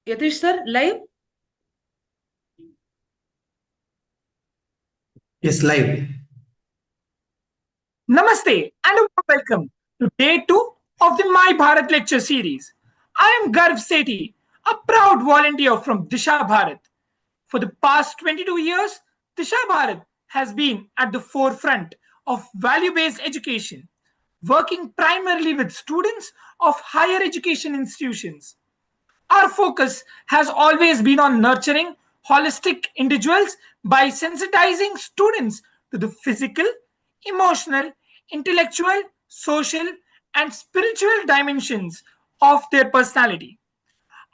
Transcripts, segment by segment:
Yatish sir, live? Yes, live. Namaste and a warm welcome to day 2 of the My Bharat Lecture series. I am Garv Sethi, a proud volunteer from Disha Bharat. For the past 22 years, Disha Bharat has been at the forefront of value based education, working primarily with students of higher education institutions. Our focus has always been on nurturing holistic individuals by sensitizing students to the physical, emotional, intellectual, social, and spiritual dimensions of their personality.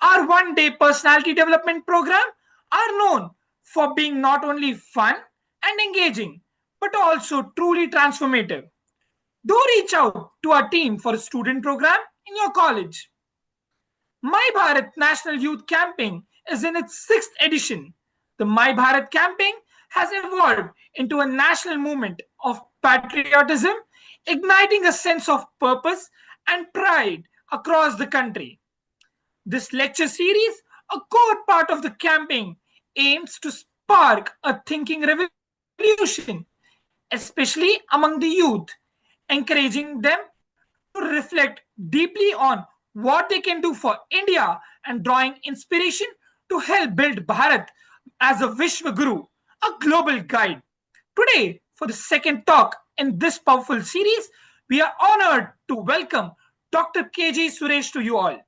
Our 1 day personality development program are known for being not only fun and engaging, but also truly transformative. Do reach out to our team for a student program in your college. My Bharat National Youth Camping is in its 6th edition. The My Bharat camping has evolved into a national movement of patriotism, igniting a sense of purpose and pride across the country. This lecture series, a core part of the camping, aims to spark a thinking revolution, especially among the youth, encouraging them to reflect deeply on what they can do for India and drawing inspiration to help build Bharat as a Vishwa Guru, a global guide. Today, for the second talk in this powerful series, we are honored to welcome Dr. KG Suresh to you all.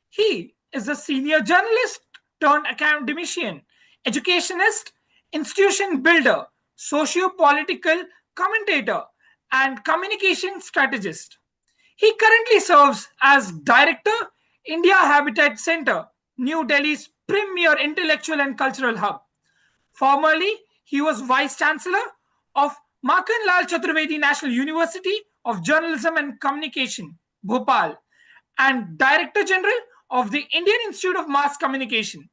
He is a senior journalist turned academician, educationist, institution builder, socio-political commentator, and communication strategist. He currently serves as Director, India Habitat Center, New Delhi's premier intellectual and cultural hub. Formerly, he was Vice Chancellor of Makhanlal Chaturvedi National University of Journalism and Communication, Bhopal, and Director General of the Indian Institute of Mass Communication.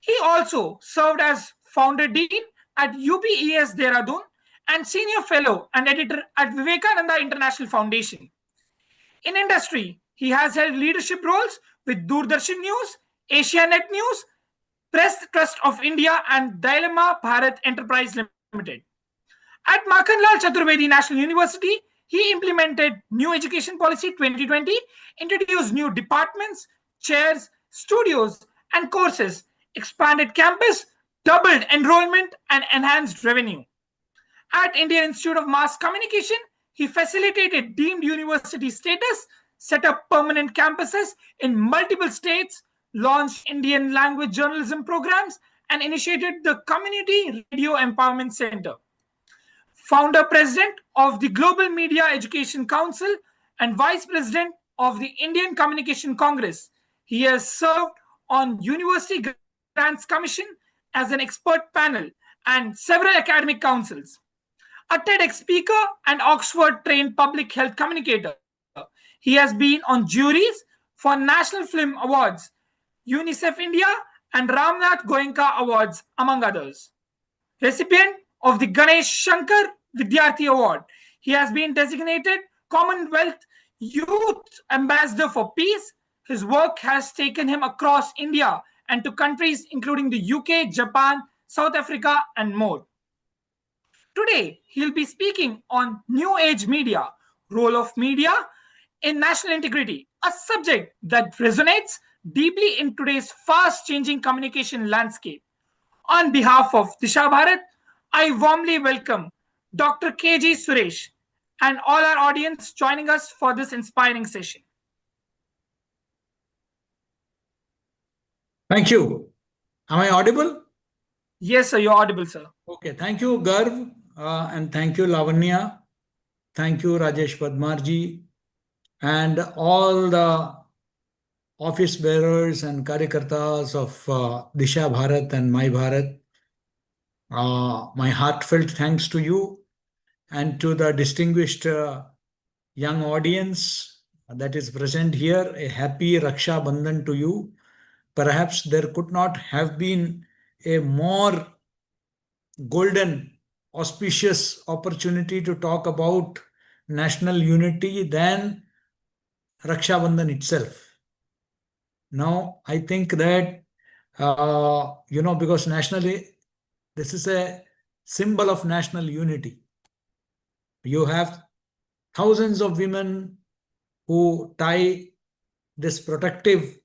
He also served as Founder Dean at UPES Dehradun and Senior Fellow and Editor at Vivekananda International Foundation. In industry, he has held leadership roles with Doordarshan News, Asianet News, Press Trust of India, and Dilemma Bharat Enterprise Limited. At Makhanlal Chaturvedi National University, he implemented New Education Policy 2020, introduced new departments, chairs, studios, and courses, expanded campus, doubled enrollment, and enhanced revenue. At Indian Institute of Mass Communication, he facilitated deemed university status, set up permanent campuses in multiple states, launched Indian language journalism programs, and initiated the Community Radio Empowerment Center. Founder President of the Global Media Education Council and Vice President of the Indian Communication Congress. He has served on University Grants Commission as an expert panel and several academic councils. A TEDx speaker and Oxford trained public health communicator. He has been on juries for National Film Awards, UNICEF India, and Ramnath Goenka Awards, among others. Recipient of the Ganesh Shankar Vidyarthi Award. He has been designated Commonwealth Youth Ambassador for Peace. His work has taken him across India and to countries including the UK, Japan, South Africa, and more. Today, he'll be speaking on New Age Media, role of media in national integrity, a subject that resonates deeply in today's fast-changing communication landscape. On behalf of Disha Bharat, I warmly welcome Dr. KG Suresh and all our audience joining us for this inspiring session. Thank you. Am I audible? Yes, sir, you're audible, sir. Okay. Thank you, Garv, and thank you, Lavanya. Thank you, Rajesh Padmarji, and all the office bearers and karyakartas of Disha Bharat and My Bharat. My heartfelt thanks to you and to the distinguished young audience that is present here. A happy Raksha Bandhan to you. Perhaps there could not have been a more golden, auspicious opportunity to talk about national unity than Raksha Bandhan itself. Now, I think that, because nationally, this is a symbol of national unity. You have thousands of women who tie this protective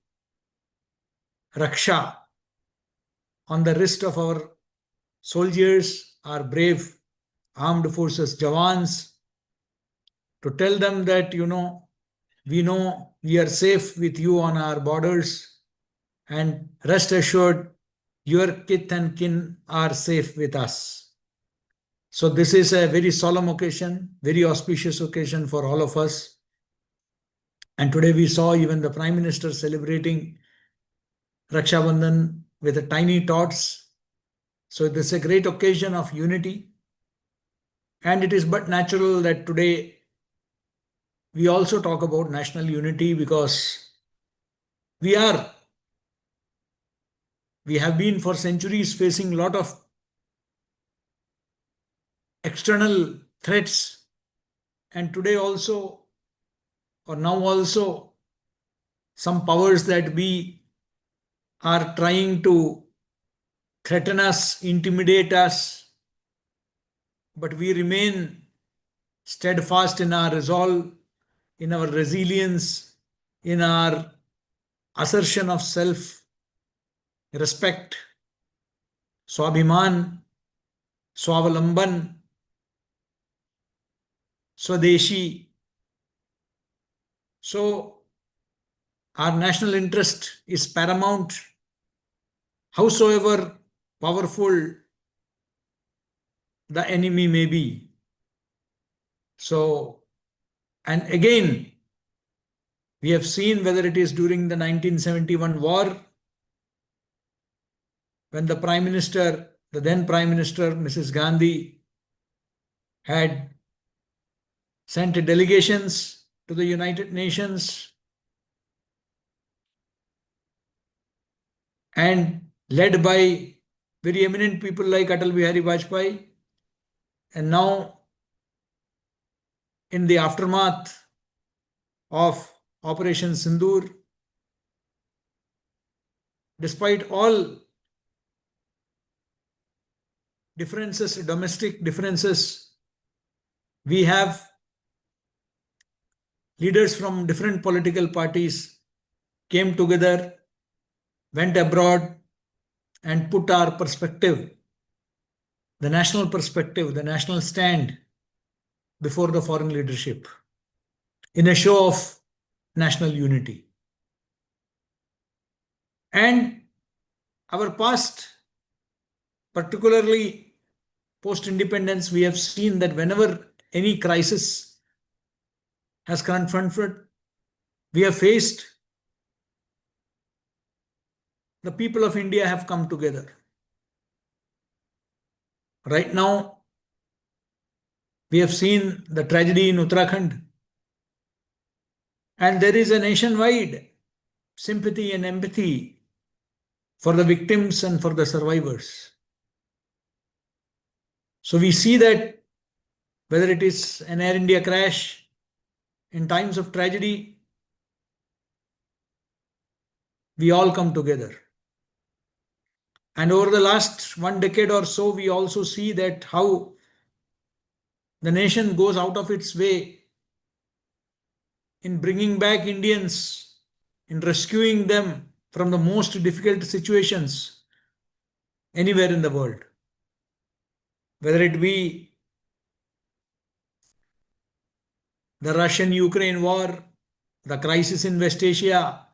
raksha on the wrist of our soldiers, our brave armed forces jawans, to tell them that, we know we are safe with you on our borders, and rest assured, your kith and kin are safe with us. So, this is a very solemn occasion, very auspicious occasion for all of us. And today we saw even the Prime Minister celebrating Raksha Bandhan with a tiny tots. So, this is a great occasion of unity. And it is but natural that today we also talk about national unity, because we are we have been for centuries facing a lot of external threats, and today also, or now also, some powers that we are trying to threaten us, intimidate us, but we remain steadfast in our resolve, in our resilience, in our assertion of self respect, swabhiman, swavalamban, swadeshi. So, our national interest is paramount, howsoever powerful the enemy may be. So, and again, we have seen whether it is during the 1971 war, when the Prime Minister, the then Prime Minister, Mrs. Gandhi, had sent delegations to the United Nations and led by very eminent people like Atal Bihari Vajpayee. And now, in the aftermath of Operation Sindoor, despite all differences, domestic differences, we have leaders from different political parties came together, went abroad, and put our perspective, the national perspective, the national stand before the foreign leadership in a show of national unity. And our past, particularly post independence, we have seen that whenever any crisis has confronted, we have faced, the people of India have come together. Right now, we have seen the tragedy in Uttarakhand, and there is a nationwide sympathy and empathy for the victims and for the survivors. So we see that whether it is an Air India crash, in times of tragedy, we all come together. And over the last 1 decade or so, we also see that how the nation goes out of its way in bringing back Indians, in rescuing them from the most difficult situations anywhere in the world. Whether it be the Russian-Ukraine war, the crisis in West Asia,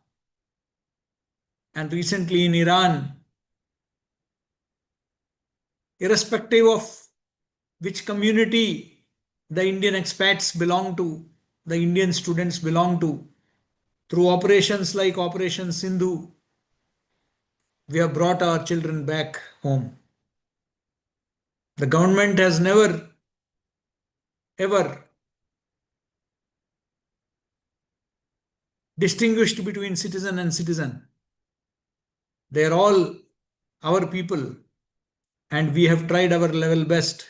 and recently in Iran, irrespective of which community the Indian expats belong to, the Indian students belong to, through operations like Operation Sindhu, we have brought our children back home. The government has never, ever distinguished between citizen and citizen. They are all our people, and we have tried our level best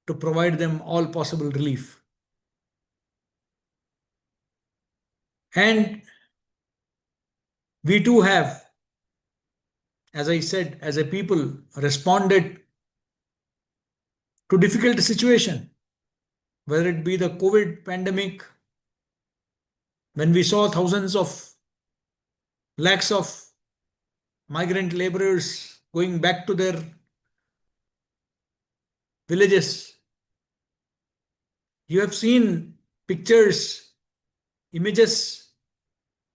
to provide them all possible relief. And We too have, as I said, as a people, responded to difficult situation, whether it be the COVID pandemic, when we saw thousands of lakhs of migrant laborers going back to their villages. You have seen pictures, images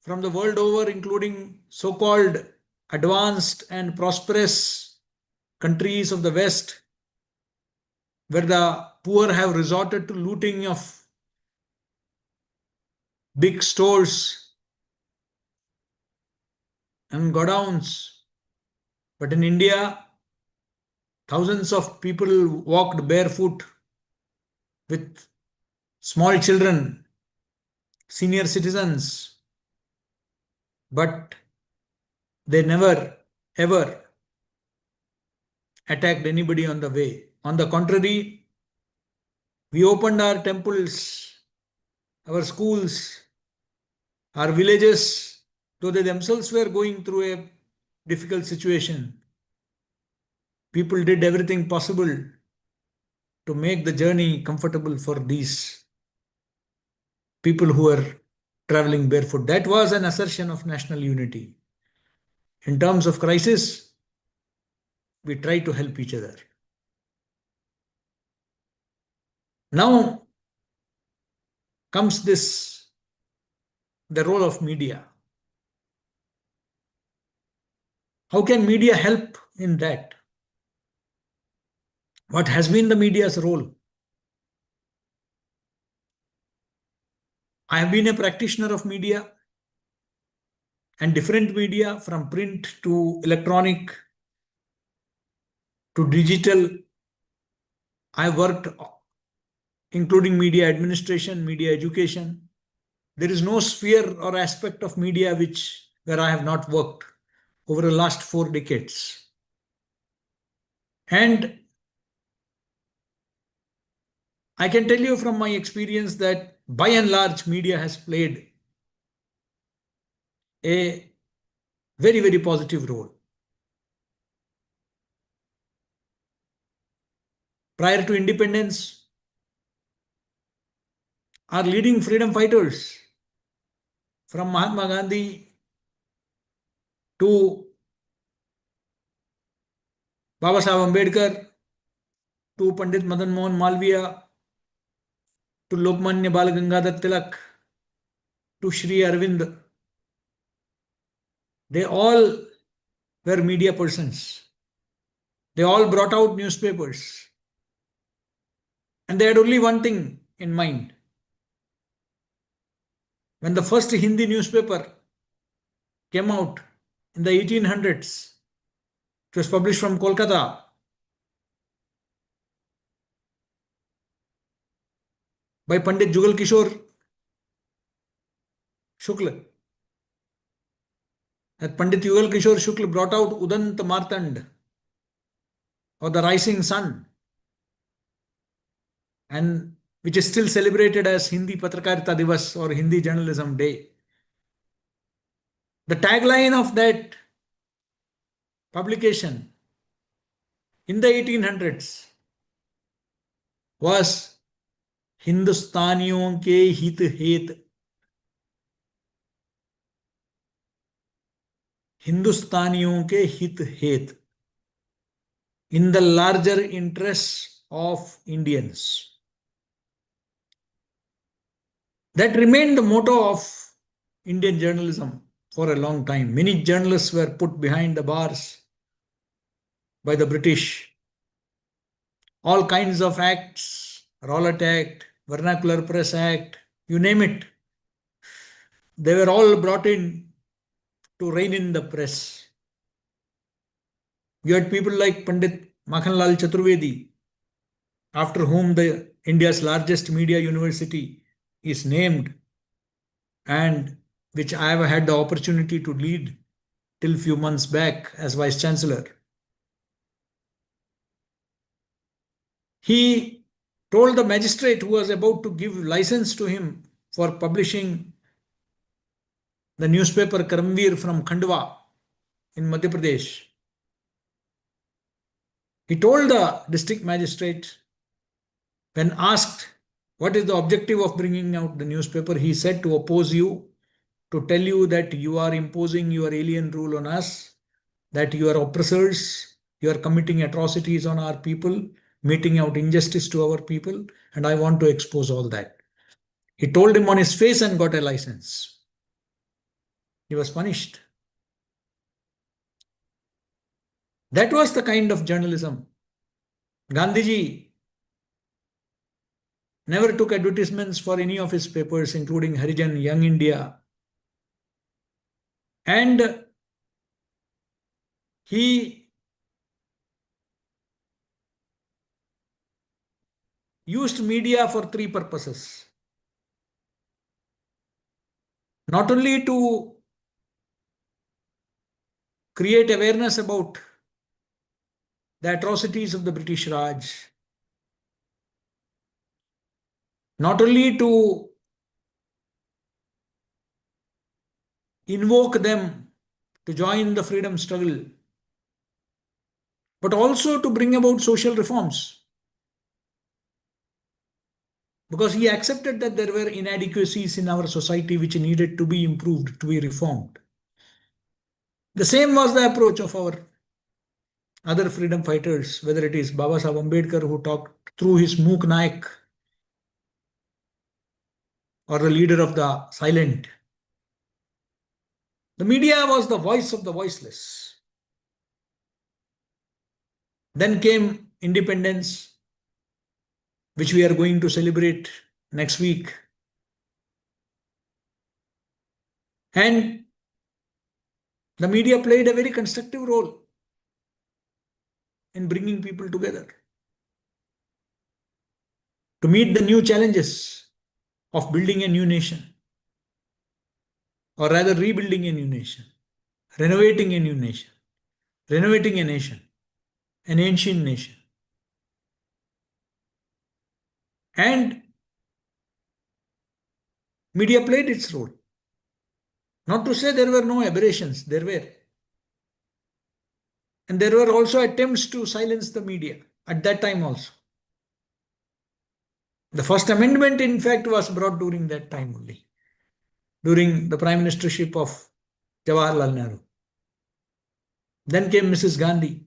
from the world over, including so-called advanced and prosperous countries of the West, where the poor have resorted to looting of big stores and godowns. But in India, thousands of people walked barefoot with small children, senior citizens, but they never ever attacked anybody on the way. On the contrary, we opened our temples, our schools, our villages, though they themselves were going through a difficult situation. People did everything possible to make the journey comfortable for these people who were traveling barefoot. That was an assertion of national unity. In terms of crisis, we try to help each other. Now comes the role of media. How can media help in that? What has been the media's role? I have been a practitioner of media and different media, from print to electronic to digital. I worked including media administration, media education. There is no sphere or aspect of media where I have not worked over the last 4 decades. And I can tell you from my experience that by and large, media has played a very, very positive role. Prior to independence, our leading freedom fighters, from Mahatma Gandhi to Baba Sahib Ambedkar to Pandit Madan Mohan Malviya to Lokmanya Balagangadhar Tilak to Shri Arvind, they all were media persons. They all brought out newspapers. And they had only one thing in mind. When the first Hindi newspaper came out in the 1800s, it was published from Kolkata. By Pandit Jugal Kishore Shukla. That Pandit Jugal Kishore Shukla brought out Udant Martand, or the rising sun, and which is still celebrated as Hindi Patrakarita Divas or Hindi Journalism Day. The tagline of that publication in the 1800s was हिंदुस्तानियों के हित हेत, हिंदुस्तानियों के हित हेत, in the larger interests of Indians. That remained the motto of Indian journalism for a long time. Many journalists were put behind the bars by the British. All kinds of acts, Rowlatt Act, Vernacular Press Act, you name it, they were all brought in to rein in the press. You had people like Pandit Makhanlal Chaturvedi, after whom the India's largest media university is named, and which I have had the opportunity to lead till few months back as Vice Chancellor. He told the magistrate who was about to give license to him for publishing the newspaper Karamveer from Khandwa in Madhya Pradesh. He told the district magistrate, when asked what is the objective of bringing out the newspaper, he said, to oppose you, to tell you that you are imposing your alien rule on us, that you are oppressors, you are committing atrocities on our people, meting out injustice to our people, and I want to expose all that. He told him on his face and got a license. He was punished. That was the kind of journalism. Gandhiji never took advertisements for any of his papers, including Harijan, Young India. And he used media for three purposes. Not only to create awareness about the atrocities of the British Raj, not only to invoke them to join the freedom struggle, but also to bring about social reforms. Because he accepted that there were inadequacies in our society which needed to be improved, to be reformed. The same was the approach of our other freedom fighters, whether it is Baba Sahib Ambedkar, who talked through his Mook Naik, or the leader of the silent. The media was the voice of the voiceless. Then came independence, which we are going to celebrate next week. And the media played a very constructive role in bringing people together to meet the new challenges of building a new nation, or rather rebuilding a new nation, renovating a new nation, renovating a nation, an ancient nation. And media played its role. Not to say there were no aberrations, there were. And there were also attempts to silence the media at that time also. The first amendment, in fact, was brought during that time only, during the prime ministership of Jawaharlal Nehru. Then came Mrs. Gandhi,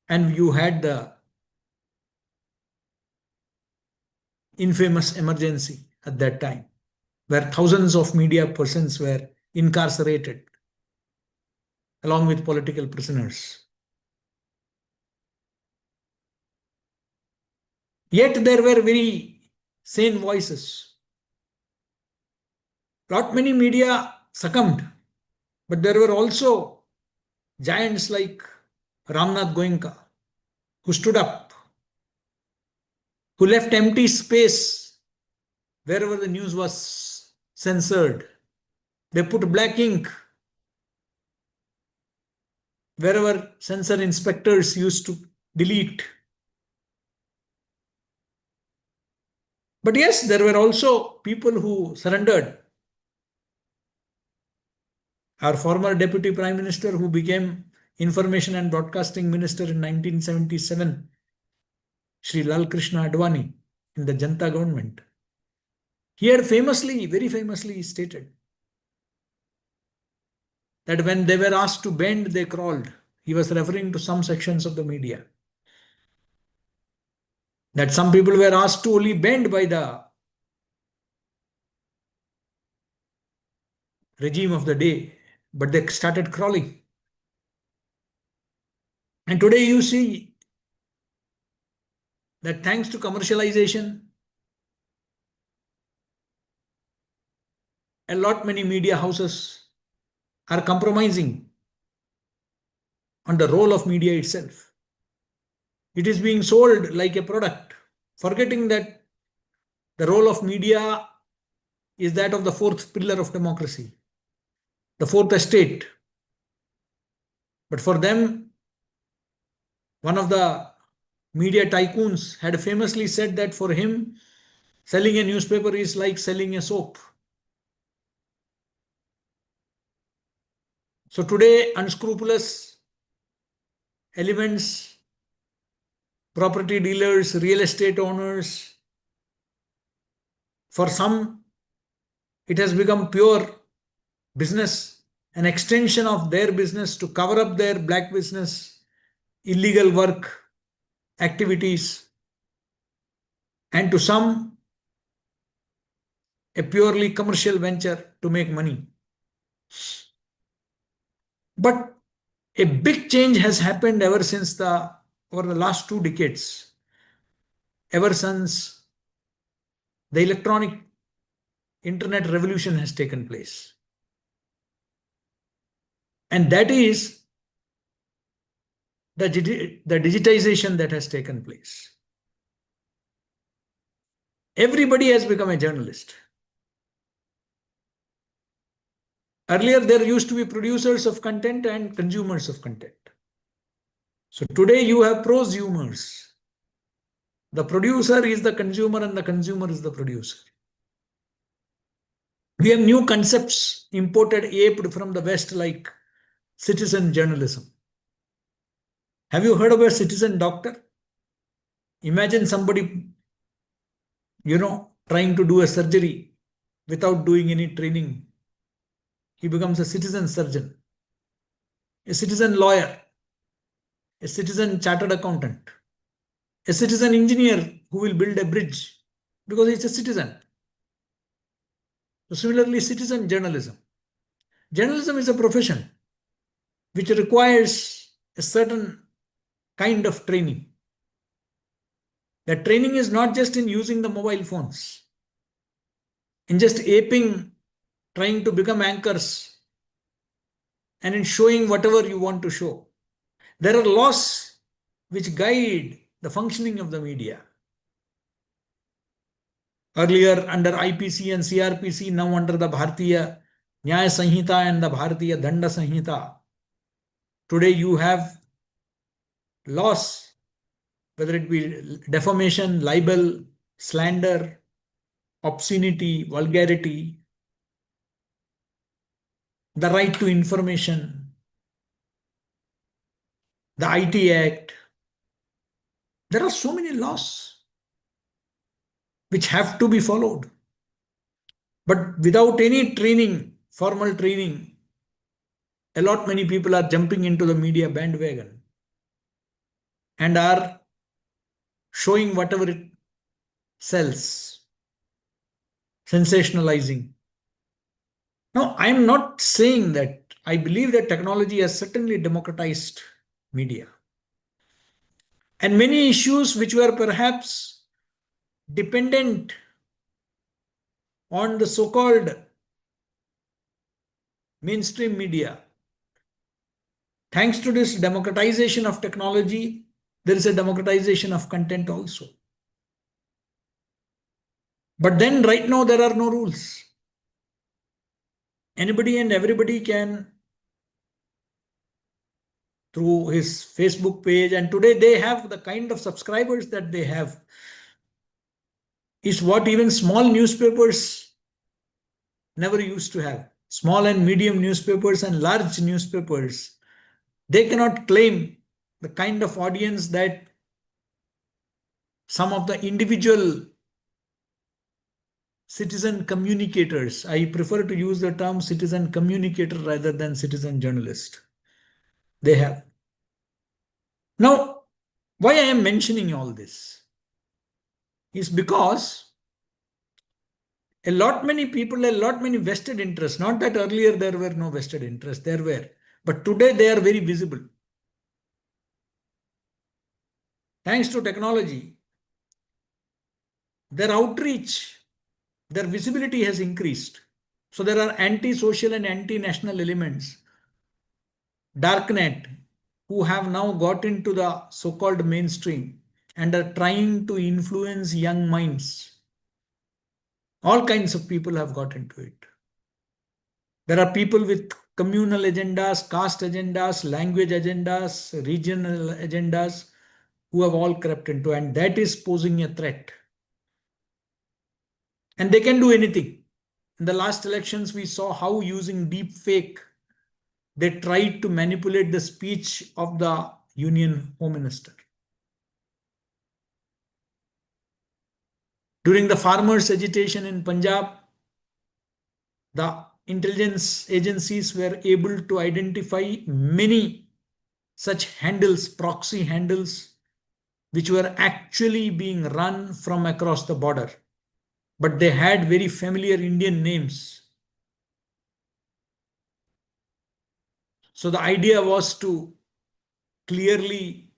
and you had the infamous emergency at that time, where thousands of media persons were incarcerated along with political prisoners. Yet there were very sane voices. Not many media succumbed, but there were also giants like Ramnath Goenka, who stood up, who left empty space wherever the news was censored. They put black ink wherever censor inspectors used to delete. But yes, there were also people who surrendered. Our former Deputy Prime Minister, who became Information and Broadcasting Minister in 1977, Shri Lal Krishna Advani, in the Janta government, he had famously, very famously stated that when they were asked to bend, they crawled. He was referring to some sections of the media. That some people were asked to only bend by the regime of the day, but they started crawling. And today you see that thanks to commercialization, a lot many media houses are compromising on the role of media itself. It is being sold like a product, forgetting that the role of media is that of the fourth pillar of democracy, the fourth estate. But for them, one of the media tycoons had famously said that for him, selling a newspaper is like selling a soap. So today, unscrupulous elements, property dealers, real estate owners, for some, it has become pure business, an extension of their business to cover up their black business, illegal work, activities, and to some, a purely commercial venture to make money. But a big change has happened over the last 2 decades, ever since the electronic internet revolution has taken place. And that is the digitization that has taken place. Everybody has become a journalist. Earlier, there used to be producers of content and consumers of content. So today you have prosumers. The producer is the consumer and the consumer is the producer. We have new concepts imported, aped from the West, like citizen journalism. Have you heard of a citizen doctor? Imagine somebody, trying to do a surgery without doing any training. He becomes a citizen surgeon, a citizen lawyer, a citizen chartered accountant, a citizen engineer who will build a bridge because he's a citizen. So similarly, citizen journalism. Journalism is a profession which requires a certain kind of training. That training is not just in using the mobile phones, in just aping, trying to become anchors, and in showing whatever you want to show. There are laws which guide the functioning of the media. Earlier under IPC and CRPC, now under the Bharatiya Nyaya Sanhita and the Bharatiya Danda Sanhita. Today you have laws, whether it be defamation, libel, slander, obscenity, vulgarity, the right to information, the IT Act. There are so many laws which have to be followed. But without any training, formal training, a lot many people are jumping into the media bandwagon and are showing whatever it sells, sensationalizing. Now, I am not saying that. I believe that technology has certainly democratized media. And many issues which were perhaps dependent on the so-called mainstream media, thanks to this democratization of technology, there is a democratization of content also. But then right now there are no rules. Anybody and everybody can, through his Facebook page, and today they have the kind of subscribers that they have, is what even small newspapers never used to have. Small and medium newspapers and large newspapers, they cannot claim the kind of audience that some of the individual citizen communicators, I prefer to use the term citizen communicator rather than citizen journalist, they have. Now, why I am mentioning all this is because a lot many vested interests, not that earlier there were no vested interests, there were, but today they are very visible. Thanks to technology, their outreach, their visibility has increased. So there are anti-social and anti-national elements, darknet, who have now got into the so-called mainstream and are trying to influence young minds. All kinds of people have got into it. There are people with communal agendas, caste agendas, language agendas, regional agendas, who have all crept into, and that is posing a threat. And they can do anything. In the last elections, we saw how using deep fake they tried to manipulate the speech of the Union Home Minister. During the farmers' agitation in Punjab, the intelligence agencies were able to identify many such handles, proxy handles, which were actually being run from across the border. But they had very familiar Indian names. So the idea was to clearly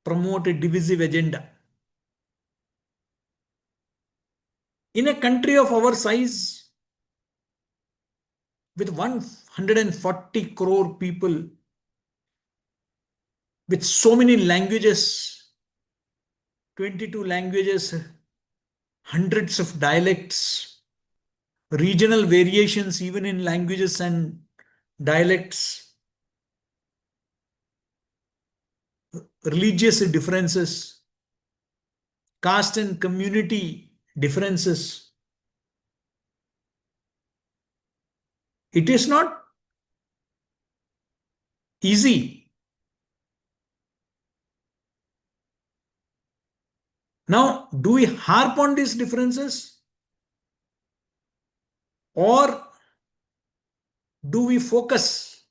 promote a divisive agenda. In a country of our size, with 140 crore people, with so many languages, 22 languages, hundreds of dialects, regional variations even in languages and dialects, religious differences, caste and community differences. It is not easy. Now, do we harp on these differences, or do we focus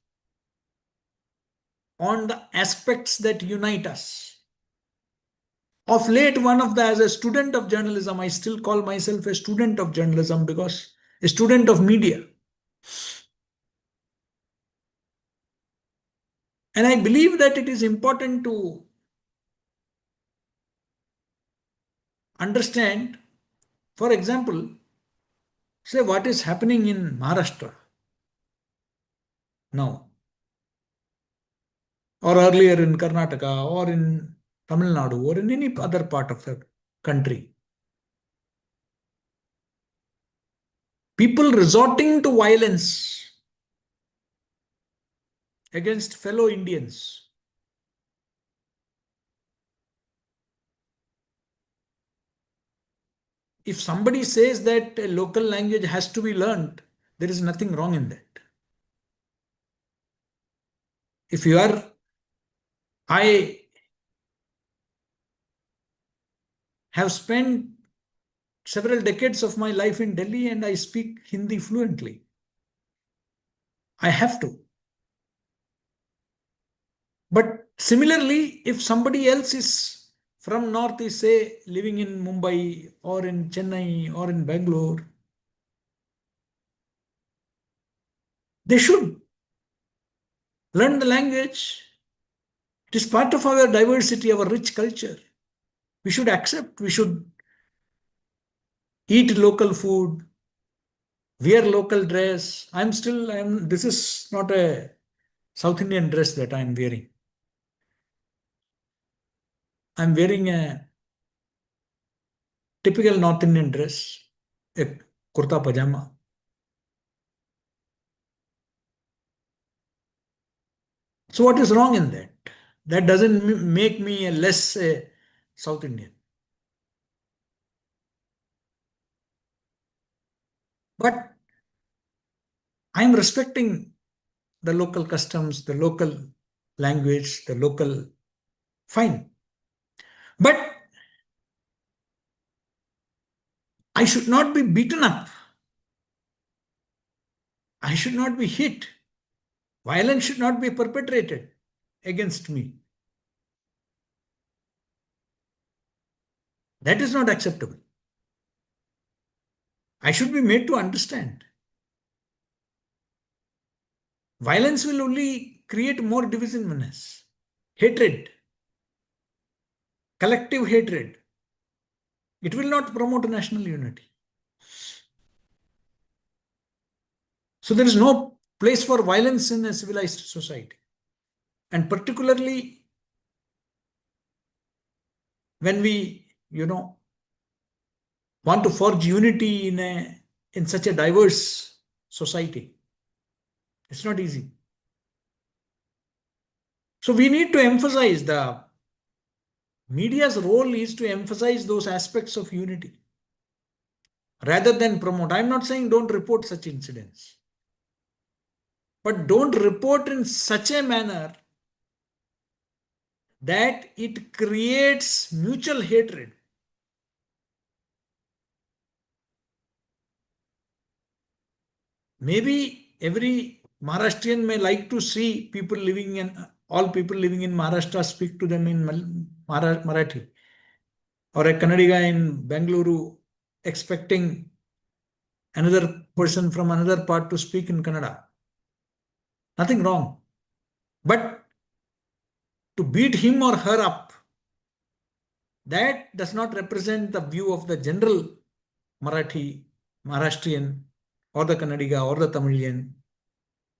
on the aspects that unite us? Of late, as a student of journalism, I still call myself a student of journalism because a student of media. And I believe that it is important to understand, for example, say what is happening in Maharashtra now, or earlier in Karnataka, or in Tamil Nadu, or in any other part of the country. People resorting to violence against fellow Indians. If somebody says that a local language has to be learned, there is nothing wrong in that. If you are, I have spent several decades of my life in Delhi and I speak Hindi fluently. I have to. But similarly, if somebody else is from North, is say living in Mumbai or in Chennai or in Bangalore, they should learn the language. It is part of our diversity, our rich culture. We should accept, we should eat local food, wear local dress. This is not a South Indian dress that I'm wearing. I'm wearing a typical North Indian dress, a kurta pajama. So what is wrong in that? That doesn't make me a less South Indian. But I'm respecting the local customs, the local language, the local, fine. But I should not be beaten up. I should not be hit. Violence should not be perpetrated against me. That is not acceptable. I should be made to understand. Violence will only create more divisiveness, hatred, collective hatred. It will not promote national unity. So there is no place for violence in a civilized society. And particularly when we, want to forge unity in such a diverse society. It's not easy. So we need to emphasize, the media's role is to emphasize those aspects of unity rather than promote. I'm not saying don't report such incidents. but don't report in such a manner that it creates mutual hatred. Maybe every Maharashtrian may like to see people living in all people living in Maharashtra speak to them in Marathi, or a Kannadiga in Bengaluru expecting another person from another part to speak in Kannada. Nothing wrong. But to beat him or her up, that does not represent the view of the general Marathi, Maharashtrian, or the Kannadiga, or the Tamilian.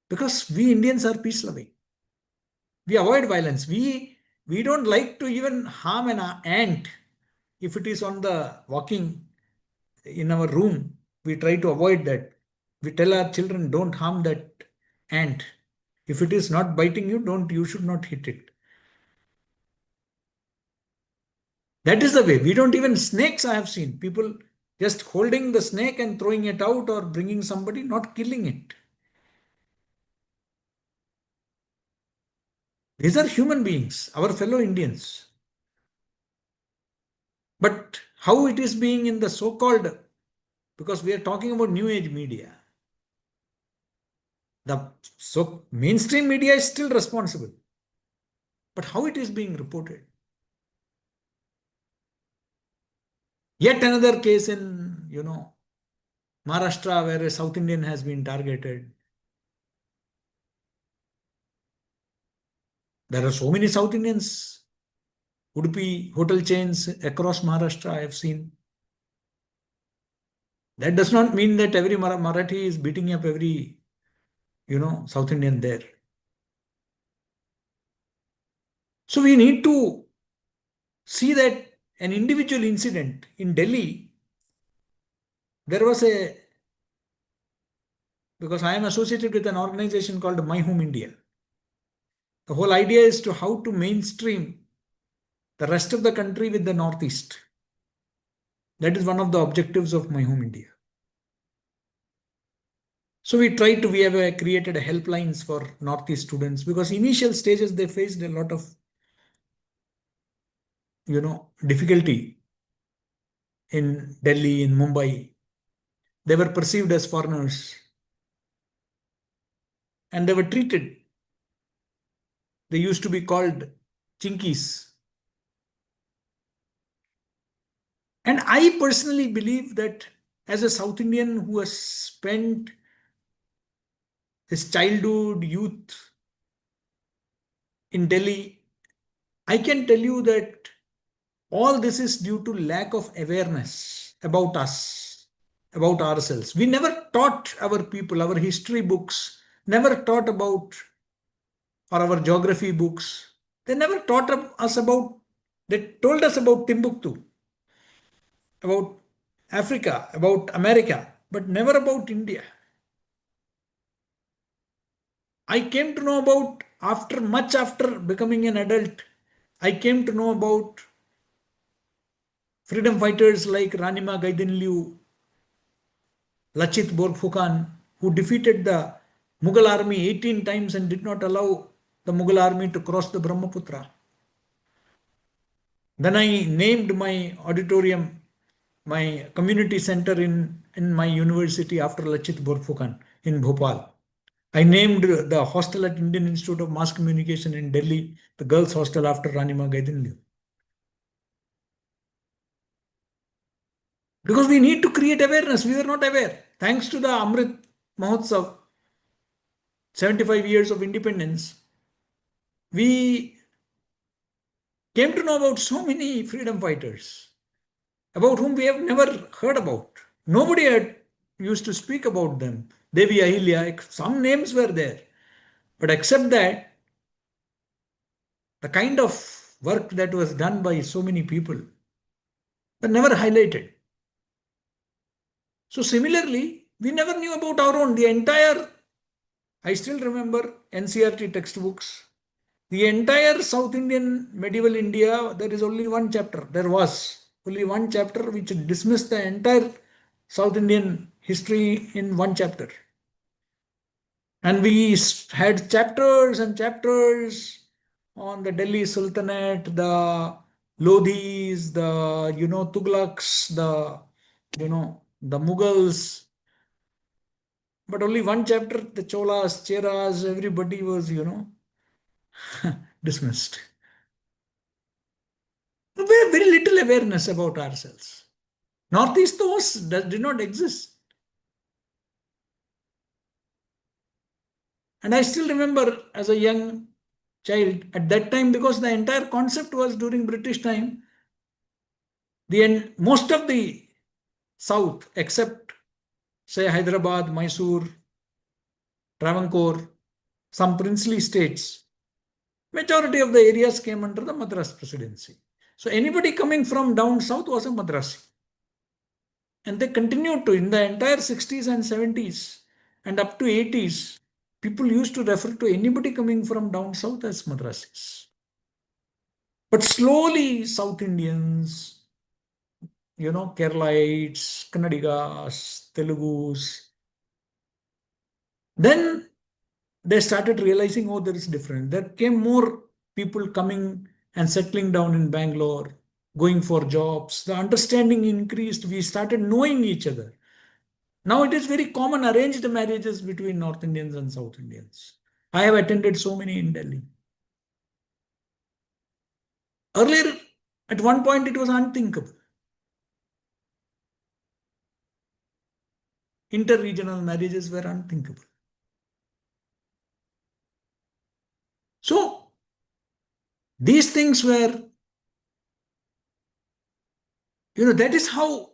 Because we Indians are peace loving. We avoid violence. We don't like to even harm an ant if it is on the walking in our room. We try to avoid that. We tell our children, don't harm that ant. If it is not biting you, you should not hit it. That is the way. We don't even snakes. I have seen people just holding the snake and throwing it out, or bringing somebody, not killing it. These are human beings, our fellow Indians. But how it is being in the so-called, because we are talking about new age media, the mainstream media is still responsible. But how it is being reported? Yet another case in, Maharashtra, where a South Indian has been targeted. There are so many South Indians, Udupi hotel chains across Maharashtra I have seen. That does not mean that every Marathi is beating up every, South Indian there. So we need to see that an individual incident in Delhi, there was because I am associated with an organization called My Home India. The whole idea is to how to mainstream the rest of the country with the Northeast. That is one of the objectives of My Home India. So we have created helplines for Northeast students, because initial stages they faced a lot of, difficulty in Delhi, in Mumbai. They were perceived as foreigners and they were treated. They used to be called chinkies. And I personally believe that as a South Indian who has spent his childhood, youth in Delhi, I can tell you that all this is due to lack of awareness about us, about ourselves. We never taught our people, our history books, never taught about, or our geography books. They never taught us about, they told us about Timbuktu, about Africa, about America, but never about India. I came to know about, much after becoming an adult, I came to know about freedom fighters like Ranima Gaidinliu, Lachit Borphukan, who defeated the Mughal army 18 times and did not allow the Mughal army to cross the Brahmaputra. Then I named my auditorium, my community center in my university after Lachit Borphukan in Bhopal. I named the hostel at Indian Institute of Mass Communication in Delhi, the girls' hostel, after Ranima Gaidinliu. Because we need to create awareness. We were not aware. Thanks to the Amrit Mahotsav, 75 years of independence, we came to know about so many freedom fighters about whom we have never heard about. Nobody had used to speak about them. Devi Ahilya, some names were there. But except that, the kind of work that was done by so many people were never highlighted. So similarly, we never knew about our own. I still remember NCERT textbooks. The entire South Indian medieval India, there is only one chapter. There was only one chapter which dismissed the entire South Indian history in one chapter. And we had chapters and chapters on the Delhi Sultanate, the Lodhis, the, Tughlaqs, the Mughals. But only one chapter, the Cholas, Cheras, everybody was, dismissed. Very, very little awareness about ourselves. Northeast did not exist. And I still remember as a young child at that time, because the entire concept was during British time, most of the south, except say Hyderabad, Mysore, Travancore, some princely states, majority of the areas came under the Madras presidency. So anybody coming from down south was a Madrasi. And they continued to, in the entire 60s and 70s and up to 80s, people used to refer to anybody coming from down south as Madrasis. But slowly, South Indians, Keralites, Kannadigas, Telugus, then they started realizing, oh, there is different. There came more people coming and settling down in Bangalore, going for jobs. The understanding increased. We started knowing each other. Now it is very common arranged marriages between North Indians and South Indians. I have attended so many in Delhi. Earlier, at one point, it was unthinkable. Inter-regional marriages were unthinkable. So, these things were, that is how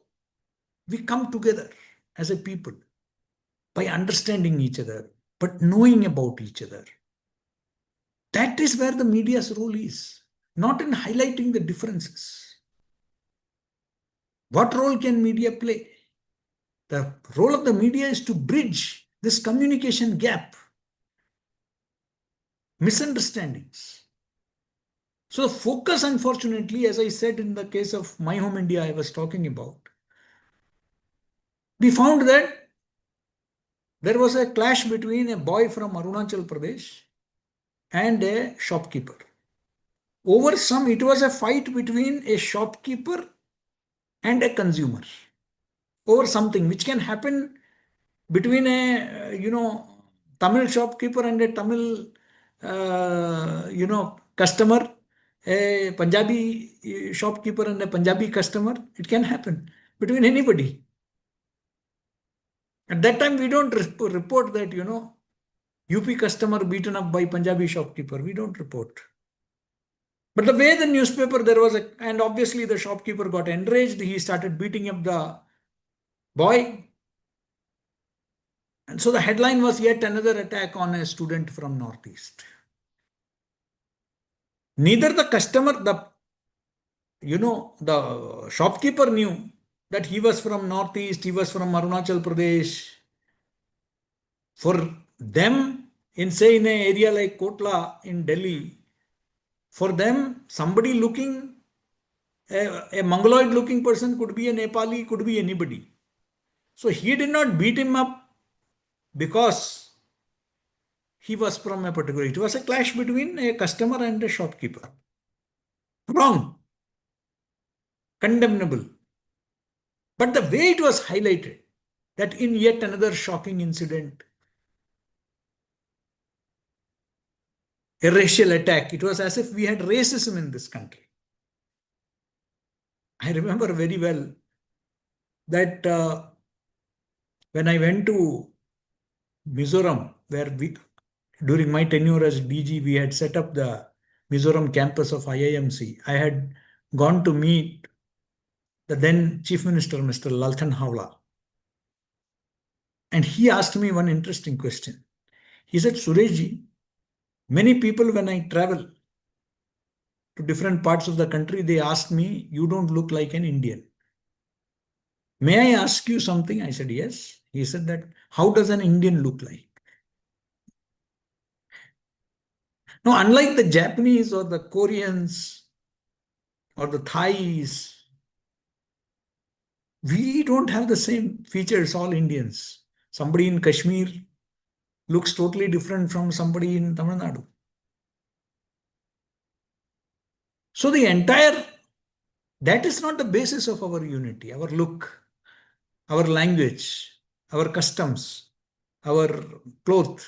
we come together as a people, by understanding each other, but knowing about each other. That is where the media's role is, not in highlighting the differences. What role can media play? The role of the media is to bridge this communication gap, misunderstandings. So the focus, unfortunately, as I said in the case of My Home India I was talking about, we found that there was a clash between a boy from Arunachal Pradesh and a shopkeeper. It was a fight between a shopkeeper and a consumer over something which can happen between a, Tamil shopkeeper and a Tamil, customer, a Punjabi shopkeeper and a Punjabi customer. It can happen between anybody. At that time, we don't report that, UP customer beaten up by Punjabi shopkeeper. We don't report. But the way the newspaper, and obviously the shopkeeper got enraged. He started beating up the boy. And so the headline was yet another attack on a student from Northeast. Neither the customer, the shopkeeper knew that he was from Northeast, he was from Arunachal Pradesh. For them, in an area like Kotla in Delhi, for them, somebody looking, a Mongoloid looking person could be a Nepali, could be anybody. So he did not beat him up because he was from a particular. It was a clash between a customer and a shopkeeper. Wrong. Condemnable. But the way it was highlighted, that in yet another shocking incident, a racial attack, it was as if we had racism in this country. I remember very well that when I went to Mizoram, where during my tenure as DG, we had set up the Mizoram campus of IIMC. I had gone to meet the then Chief Minister, Mr. Lalthan Hawla. And he asked me one interesting question. He said, Sureshji, many people when I travel to different parts of the country, they ask me, you don't look like an Indian. May I ask you something? I said, yes. He said that, how does an Indian look like? Now, unlike the Japanese or the Koreans or the Thais, we don't have the same features, all Indians. Somebody in Kashmir looks totally different from somebody in Tamil Nadu. So that is not the basis of our unity, our look, our language, our customs, our cloth.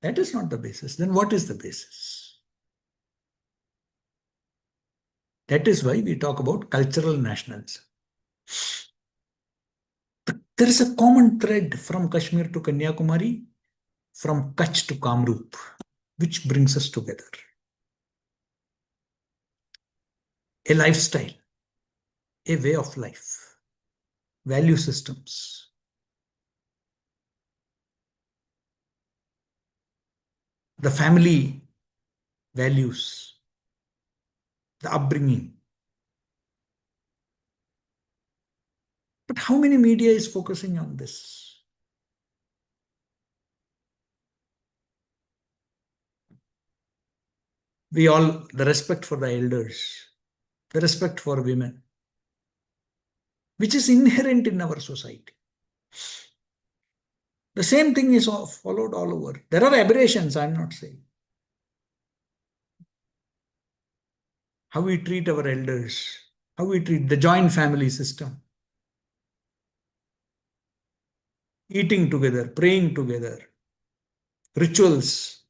That is not the basis. Then what is the basis? That is why we talk about cultural nationalism. There is a common thread from Kashmir to Kanyakumari, from Kutch to Kamrup, which brings us together. A lifestyle, a way of life, value systems. The family values, the upbringing. But how many media is focusing on this? The respect for the elders, the respect for women, which is inherent in our society. The same thing is followed all over. There are aberrations, I'm not saying. How we treat our elders, how we treat the joint family system, eating together, praying together, rituals.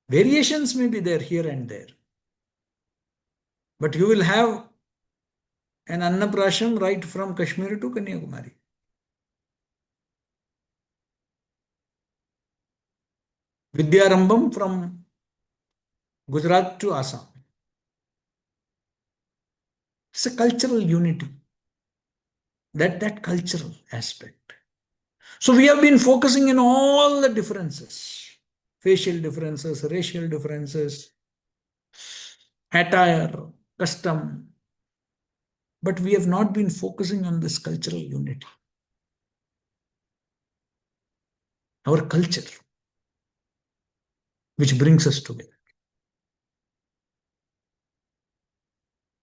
Variations may be there here and there. But you will have an Annaprasham right from Kashmir to Kanyakumari. Vidyarambam from Gujarat to Assam. It's a cultural unity. That cultural aspect. So we have been focusing in all the differences, facial differences, racial differences, attire, custom, but we have not been focusing on this cultural unity. Our culture, which brings us together.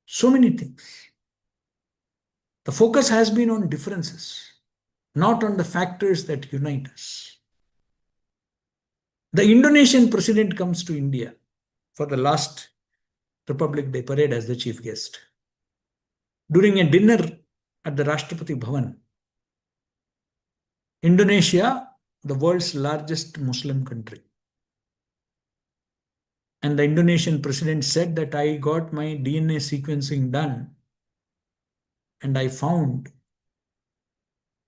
So many things. The focus has been on differences, not on the factors that unite us. The Indonesian president comes to India for the last Republic Day parade as the chief guest. During a dinner at the Rashtrapati Bhavan, Indonesia, the world's largest Muslim country. And the Indonesian president said that I got my DNA sequencing done and I found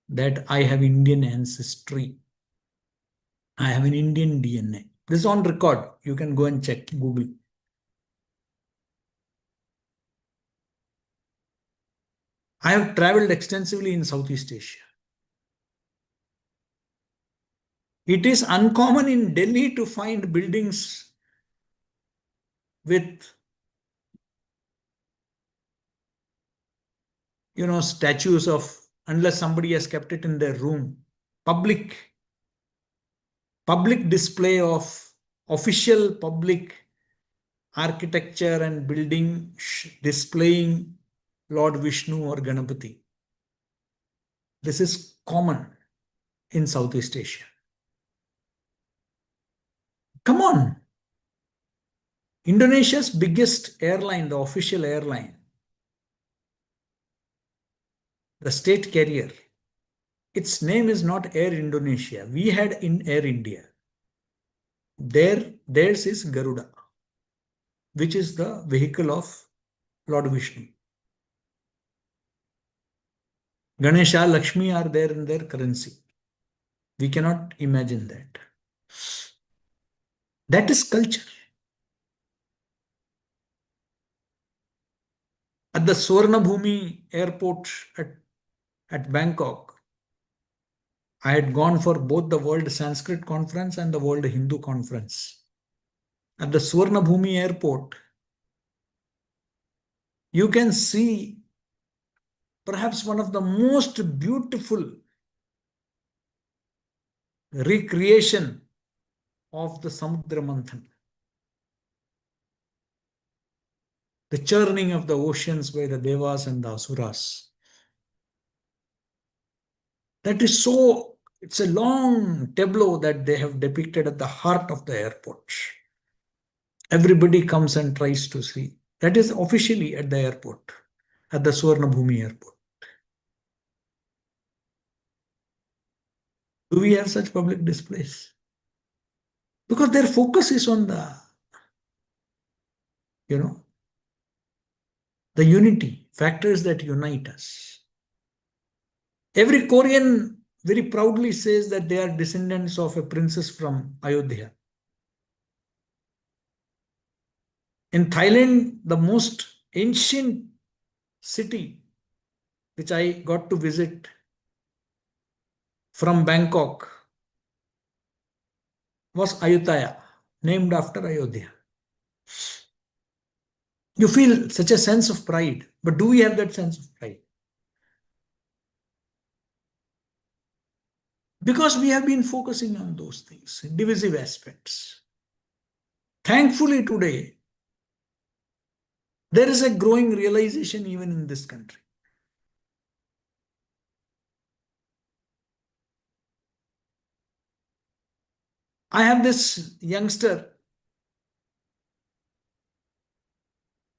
that I have Indian ancestry. I have an Indian DNA. This is on record. You can go and check, Google. I have traveled extensively in Southeast Asia. It is uncommon in Delhi to find buildings with, statues of, unless somebody has kept it in their room, public display of official public architecture and building displaying Lord Vishnu or Ganapati. This is common in Southeast Asia. Come on. Indonesia's biggest airline, the official airline, the state carrier, its name is not Air Indonesia. We had in Air India. Theirs is Garuda, which is the vehicle of Lord Vishnu. Ganesha, Lakshmi are there in their currency. We cannot imagine that. That is culture. At the Swarnabhumi airport at Bangkok, I had gone for both the World Sanskrit Conference and the World Hindu Conference. At the Swarnabhumi airport, you can see perhaps one of the most beautiful recreation of the Samudra Manthan. The churning of the oceans by the Devas and the Asuras. That is so It's a long tableau that they have depicted at the heart of the airport. Everybody comes and tries to see. That is officially at the airport, at the Suvarnabhumi airport. Do we have such public displays? Because their focus is on you know, the unity, factors that unite us. Every Korean very proudly says that they are descendants of a princess from Ayodhya. In Thailand, the most ancient city which I got to visit from Bangkok was Ayutthaya, named after Ayodhya. You feel such a sense of pride, but do we have that sense of pride? Because we have been focusing on those things, divisive aspects. Thankfully, today, there is a growing realization even in this country. I have this youngster,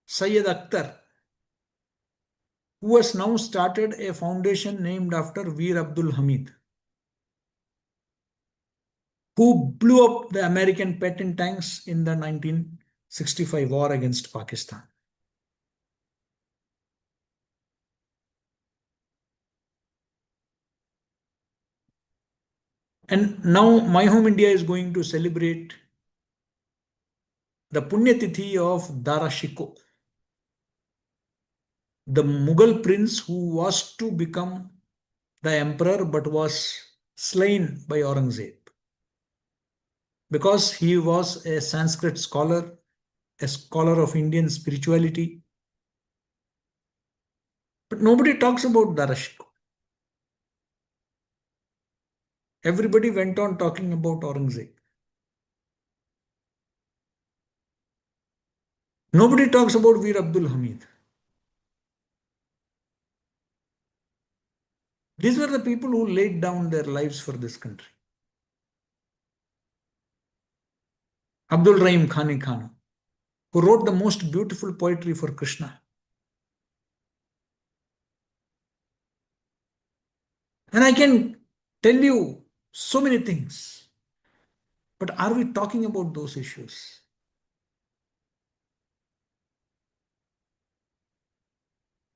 Syed Akhtar, who has now started a foundation named after Veer Abdul Hamid, who blew up the American patent tanks in the 1965 war against Pakistan. And now My Home India is going to celebrate the Punyatithi of Dara Shikoh, the Mughal prince who was to become the emperor but was slain by Aurangzeb because he was a Sanskrit scholar, a scholar of Indian spirituality. But nobody talks about Dara Shikoh. Everybody went on talking about Aurangzeb. Nobody talks about Veer Abdul Hamid. These were the people who laid down their lives for this country. Abdul Rahim Khani Khan, who wrote the most beautiful poetry for Krishna. And I can tell you so many things. But are we talking about those issues?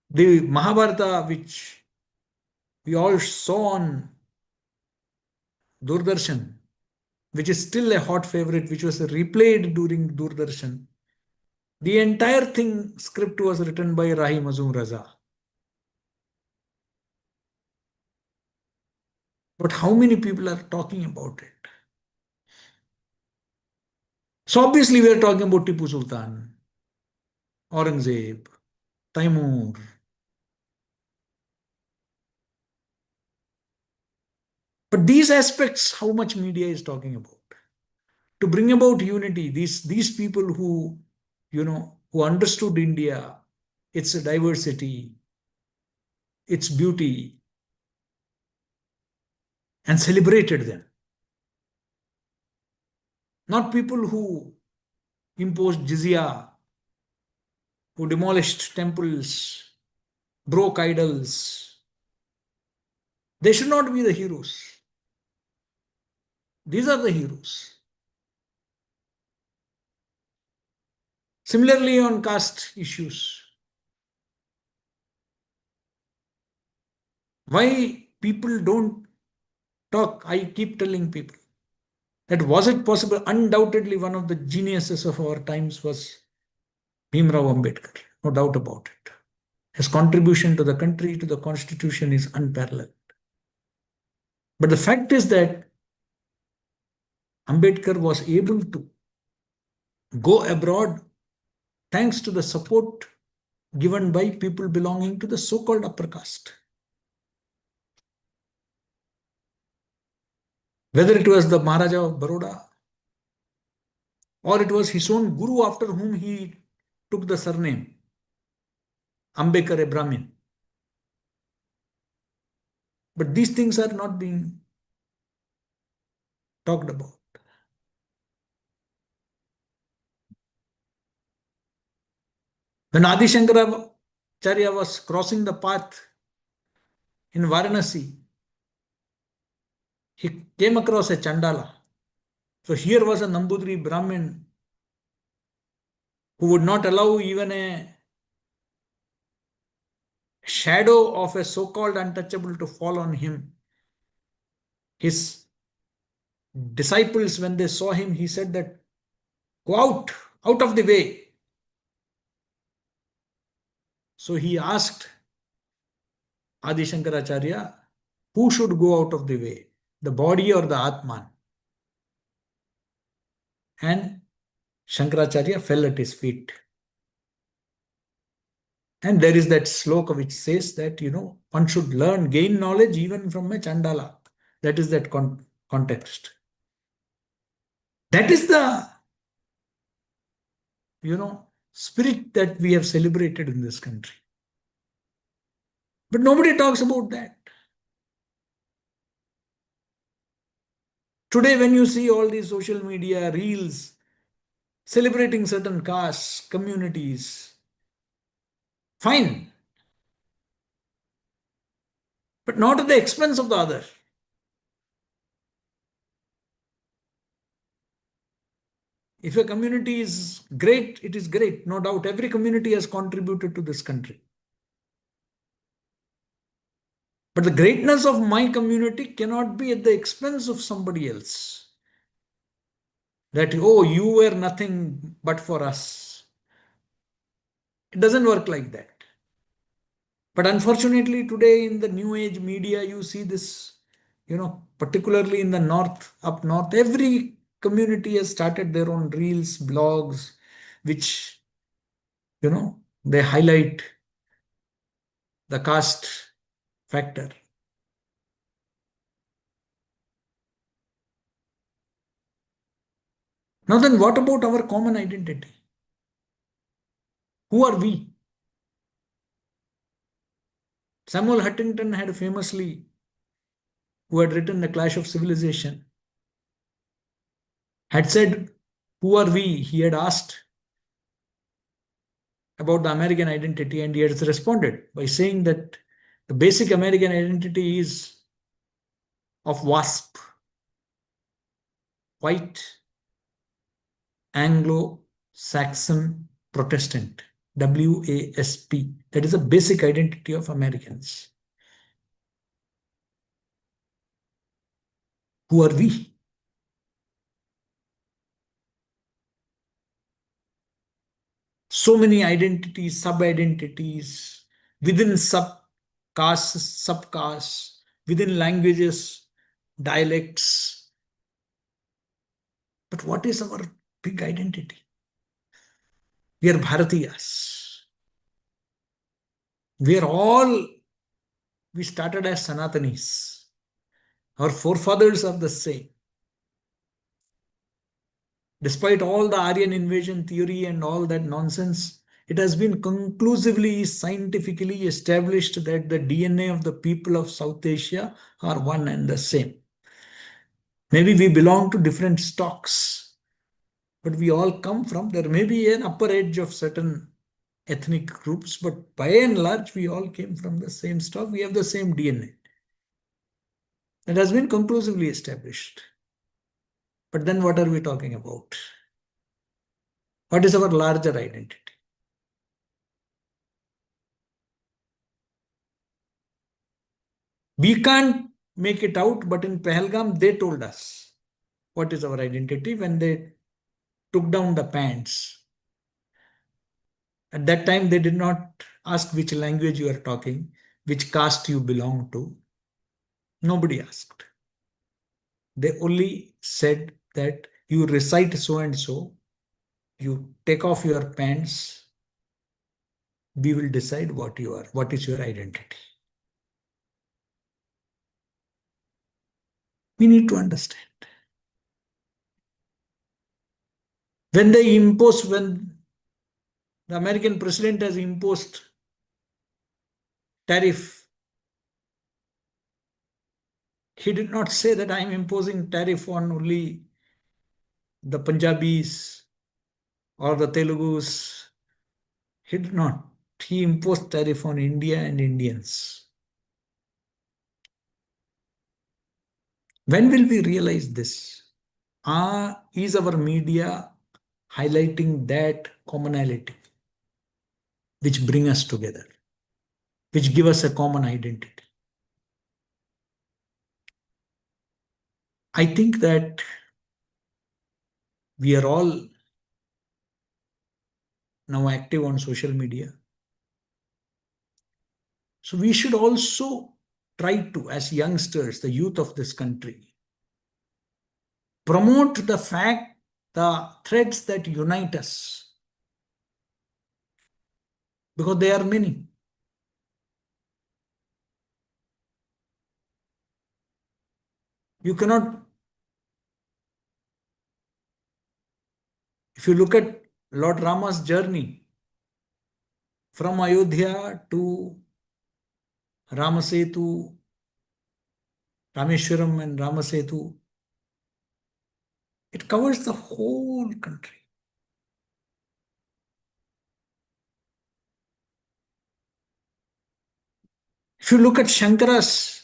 The Mahabharata, which we all saw on Doordarshan, which is still a hot favorite, which was replayed during Doordarshan. The entire thing, script was written by Rahi Mazum Raza. But how many people are talking about it? So obviously we are talking about Tipu Sultan, Aurangzeb, Taimur. But these aspects, how much media is talking about? To bring about unity, these people who, who understood India, its diversity, its beauty, and celebrated them. Not people who imposed jizya, who demolished temples, broke idols. They should not be the heroes. These are the heroes. Similarly, on caste issues, why people don't talk? I keep telling people that was it possible? Undoubtedly, one of the geniuses of our times was Bhimrao Ambedkar, no doubt about it. His contribution to the country, to the constitution is unparalleled. But the fact is that Ambedkar was able to go abroad thanks to the support given by people belonging to the so-called upper caste. Whether it was the Maharaja of Baroda or it was his own guru after whom he took the surname, Ambekar, a Brahmin. But these things are not being talked about. When Adi Shankaracharya was crossing the path in Varanasi, he came across a Chandala. So here was a Nambudri Brahmin who would not allow even a shadow of a so-called untouchable to fall on him. His disciples, when they saw him, he said that, go out of the way. So he asked Adi Shankaracharya, who should go out of the way, the body or the Atman? And Shankaracharya fell at his feet. And there is that sloka which says that, one should gain knowledge even from a Chandala. That is that context. That is the, spirit that we have celebrated in this country. But nobody talks about that. Today, when you see all these social media reels celebrating certain castes, communities, fine. But not at the expense of the other. If a community is great, it is great. No doubt, every community has contributed to this country. But the greatness of my community cannot be at the expense of somebody else. That, oh, you were nothing but for us. It doesn't work like that. But unfortunately, today in the new age media, you see this, particularly in the north, up north, every community has started their own reels, blogs, which, they highlight the caste factor. Now then, what about our common identity? Who are we? Samuel Huntington had famously, who had written The Clash of Civilization, had said, who are we? He had asked about the American identity, and he has responded by saying that the basic American identity is of WASP, white, Anglo-Saxon Protestant, WASP. That is the basic identity of Americans. Who are we? So many identities, sub-identities, within sub-castes, subcastes, within languages, dialects. But what is our big identity? We are Bharatiyas. We started as Sanatanis. Our forefathers are the same. Despite all the Aryan invasion theory and all that nonsense, it has been conclusively scientifically established that the DNA of the people of South Asia are one and the same. Maybe we belong to different stocks, but we all come from, there may be an upper edge of certain ethnic groups, but by and large, we all came from the same stock. We have the same DNA. That has been conclusively established. But then what are we talking about? What is our larger identity? We can't make it out, but in Pahalgam, they told us what is our identity when they took down the pants. At that time, they did not ask which language you are talking, which caste you belong to. Nobody asked. They only said that you recite so and so, you take off your pants, we will decide what you are, what is your identity. We need to understand. When the American president has imposed tariff He did not say that I am imposing tariff on only the Punjabis or the Telugus. He did not. He imposed tariff on India and Indians. When will we realize this? Is our media highlighting that commonality which bring us together, which give us a common identity? I think that we are all now active on social media. So we should also try to, as youngsters, the youth of this country, promote the fact, the threads that unite us, because they are many. You cannot, if you look at Lord Rama's journey from Ayodhya to Ramasetu, Rameshwaram and Ramasetu, it covers the whole country. If you look at Shankara's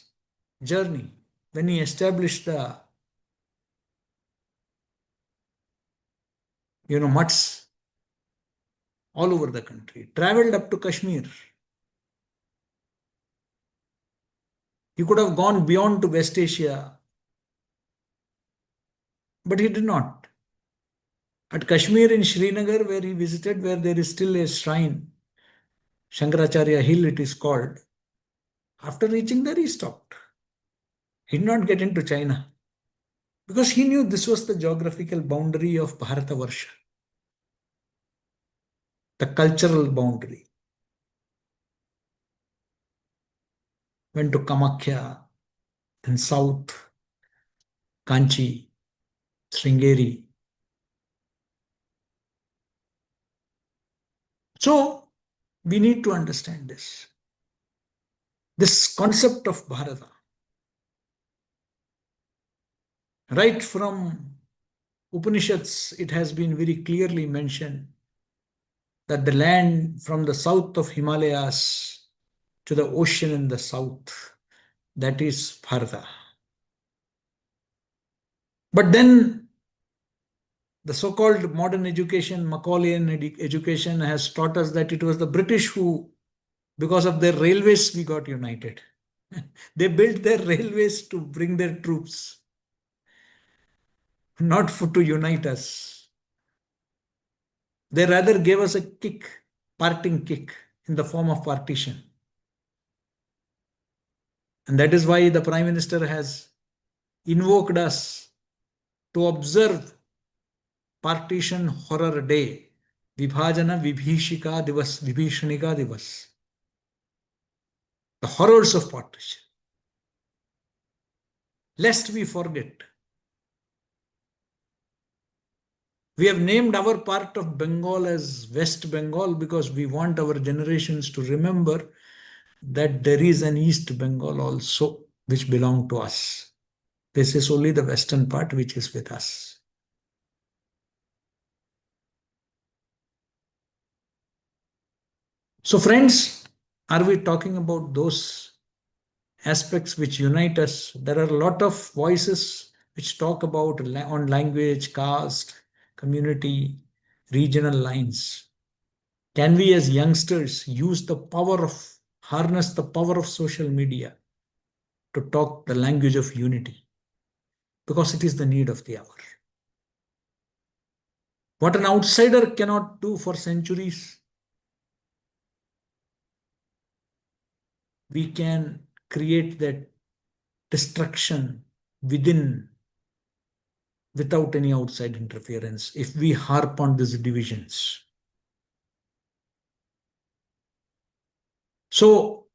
journey, when he established the mutts all over the country, traveled up to Kashmir. He could have gone beyond to West Asia, but he did not. At Kashmir in Srinagar, where he visited, where there is still a shrine, Shankaracharya Hill it is called, after reaching there he stopped. He did not get into China because he knew this was the geographical boundary of Bharatavarsha, the cultural boundary. Went to Kamakhya, then south, Kanchi, Sringeri. So we need to understand this. This concept of Bharata, right from Upanishads, it has been very clearly mentioned that the land from the south of Himalayas to the ocean in the south, that is Bharata. But then the so-called modern education, Macaulayan education, has taught us that it was the British who, because of their railways, we got united. They built their railways to bring their troops, not to unite us. They rather gave us a kick, parting kick, in the form of partition. And that is why the Prime Minister has invoked us to observe Partition Horror Day, Vibhajana Vibhishika Divas, Vibhishanika Divas. The horrors of partition. Lest we forget, we have named our part of Bengal as West Bengal because we want our generations to remember that there is an East Bengal also which belongs to us. This is only the western part which is with us. So friends, are we talking about those aspects which unite us? There are a lot of voices which talk about on language, caste, community, regional lines. Can we as youngsters use the power of, harness the power of social media to talk the language of unity? Because it is the need of the hour. What an outsider cannot do for centuries, we can create that destruction within without any outside interference if we harp on these divisions. So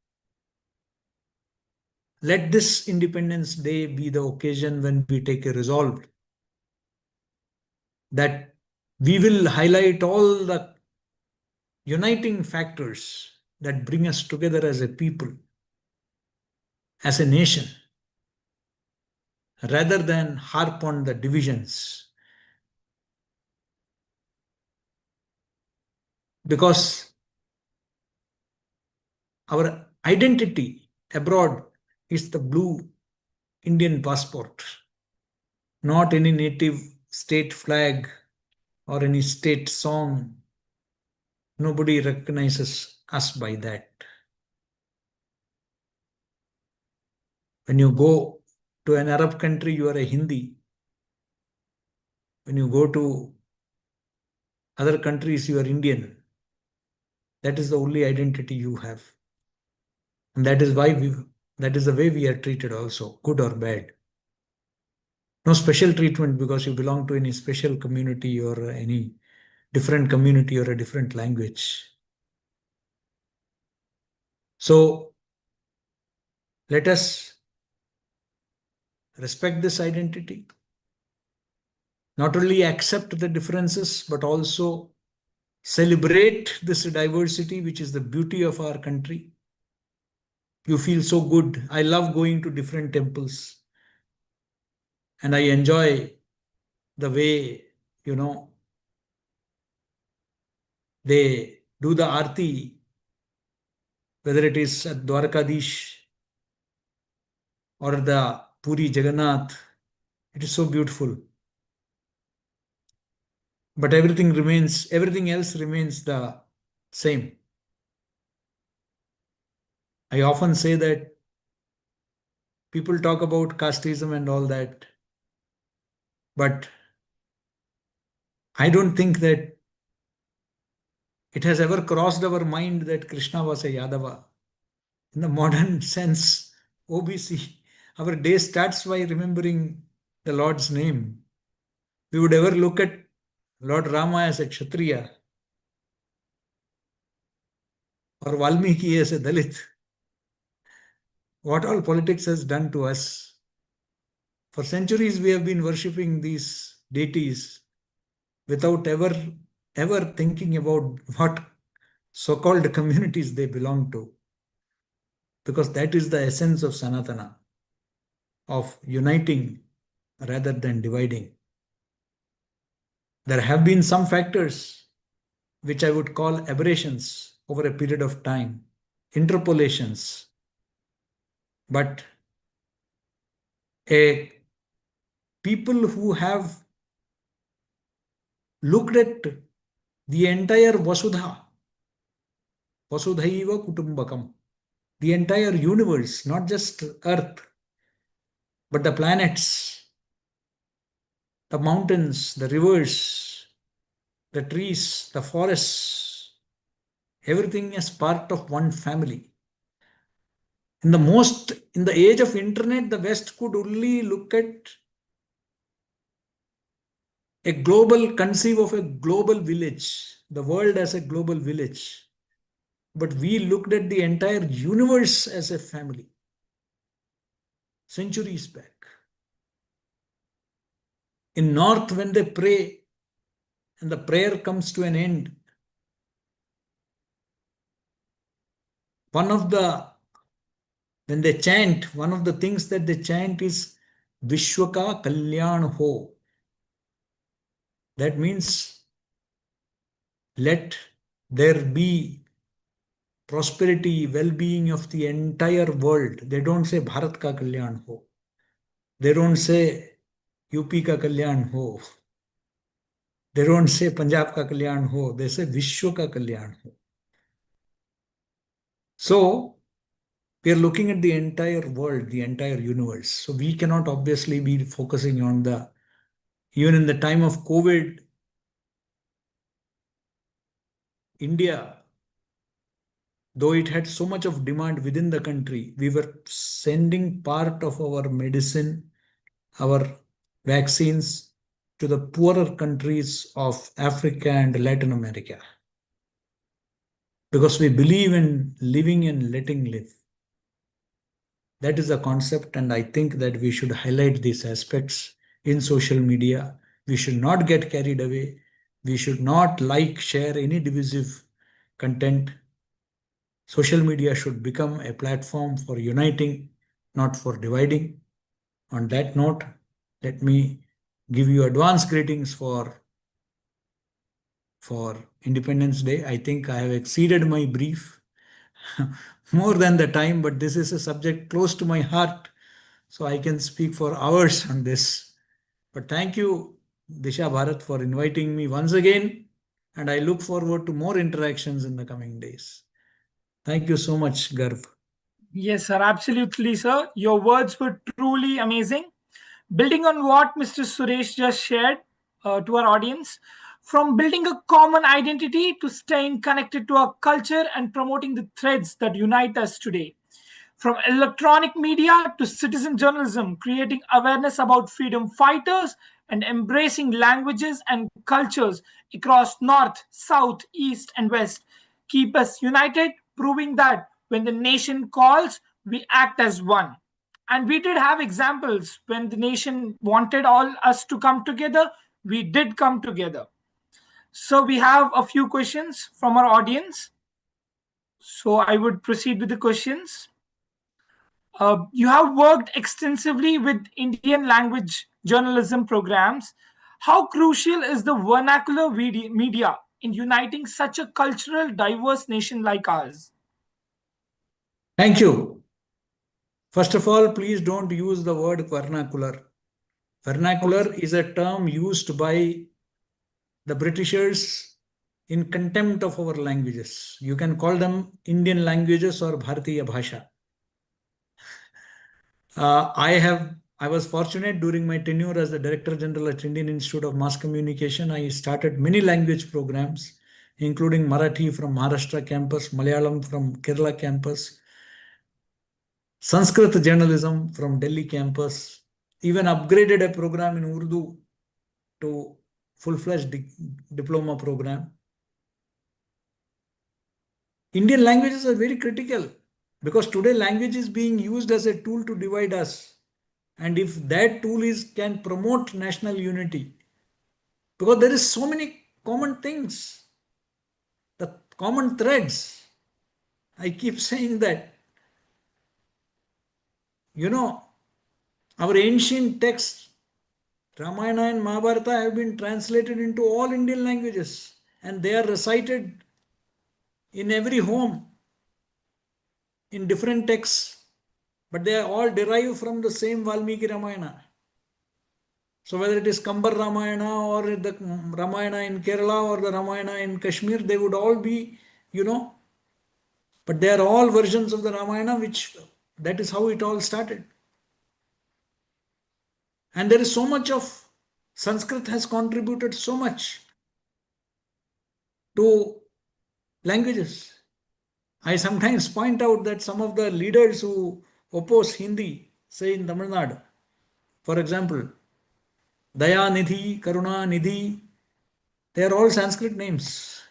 let this Independence Day be the occasion when we take a resolve that we will highlight all the uniting factors that bring us together as a people, as a nation. rather than harp on the divisions. Because our identity abroad is the blue Indian passport, not any native state flag or any state song. Nobody recognizes us by that. When you go to an Arab country, you are a Hindi. When you go to other countries, you are Indian. That is the only identity you have. And that is the way we are treated also, good or bad. No special treatment because you belong to any special community or any different community or a different language. So let us respect this identity, not only accept the differences, but also celebrate this diversity, which is the beauty of our country. You feel so good. I love going to different temples and I enjoy the way, they do the arti, whether it is at Dwarkadish or the Puri Jagannath. It is so beautiful. But everything else remains the same. I often say that people talk about casteism and all that, but I don't think that it has ever crossed our mind that Krishna was a Yadava. In the modern sense, OBC, our day starts by remembering the Lord's name. We would ever look at Lord Rama as a Kshatriya or Valmiki as a Dalit. What all politics has done to us. For centuries, we have been worshipping these deities without ever thinking about what so-called communities they belong to. Because that is the essence of Sanatana, of uniting rather than dividing. There have been some factors which I would call aberrations over a period of time, interpolations. But a people who have looked at the entire Vasudhaiva Kutumbakam, the entire universe, not just Earth, but the planets, the mountains, the rivers, the trees, the forests, everything is part of one family. In the age of internet, the West could only look at conceive of a global village, the world as a global village. But we looked at the entire universe as a family centuries back. In North, when they pray and the prayer comes to an end, when they chant, one of the things that they chant is Vishwaka Kalyan Ho. That means let there be prosperity, well-being of the entire world. They don't say Bharat ka Kalyan Ho. They don't say UP ka Kalyan Ho. They don't say Punjab ka Kalyan Ho. They say Vishwa ka Kalyan Ho. So, we are looking at the entire world, the entire universe. So, we cannot obviously be focusing on even in the time of COVID, India, though it had so much of demand within the country, we were sending part of our medicine, our vaccines to the poorer countries of Africa and Latin America. Because we believe in living and letting live. That is a concept, and I think that we should highlight these aspects in social media. We should not get carried away. We should not share any divisive content. Social media should become a platform for uniting, not for dividing. On that note, let me give you advance greetings for Independence Day. I think I have exceeded my brief more than the time, but this is a subject close to my heart, so I can speak for hours on this. But thank you, Disha Bharat, for inviting me once again, and I look forward to more interactions in the coming days. Thank you so much, Garv. Yes, sir, absolutely, sir. Your words were truly amazing. Building on what Mr. Suresh just shared to our audience, from building a common identity to staying connected to our culture and promoting the threads that unite us today. From electronic media to citizen journalism, creating awareness about freedom fighters and embracing languages and cultures across North, South, East, and West keep us united, proving that when the nation calls, we act as one. And we did have examples when the nation wanted all us to come together, we did come together. So we have a few questions from our audience. So I would proceed with the questions. You have worked extensively with Indian language journalism programs. How crucial is the vernacular media in uniting such a cultural diverse nation like ours? Thank you. First of all, please don't use the word vernacular. Okay, Vernacular is a term used by the Britishers in contempt of our languages. You can call them Indian languages or Bharatiya Bhasha. I was fortunate during my tenure as the Director General at Indian Institute of Mass Communication. I started many language programs, including Marathi from Maharashtra campus, Malayalam from Kerala campus, Sanskrit journalism from Delhi campus, even upgraded a program in Urdu to full-fledged diploma program. Indian languages are very critical because today language is being used as a tool to divide us. And if that tool can promote national unity, because there is so many common things, the common threads. I keep saying that, you know, our ancient texts, Ramayana and Mahabharata, have been translated into all Indian languages and they are recited in every home in different texts, but they are all derived from the same Valmiki Ramayana. So whether it is Kambar Ramayana or the Ramayana in Kerala or the Ramayana in Kashmir, they would all be, you know, but they are all versions of the Ramayana, which that is how it all started. And there is so much of Sanskrit has contributed so much to languages. I sometimes point out that some of the leaders who oppose Hindi, say in Tamil Nadu, for example, Daya Nidhi, Karuna Nidhi, they are all Sanskrit names.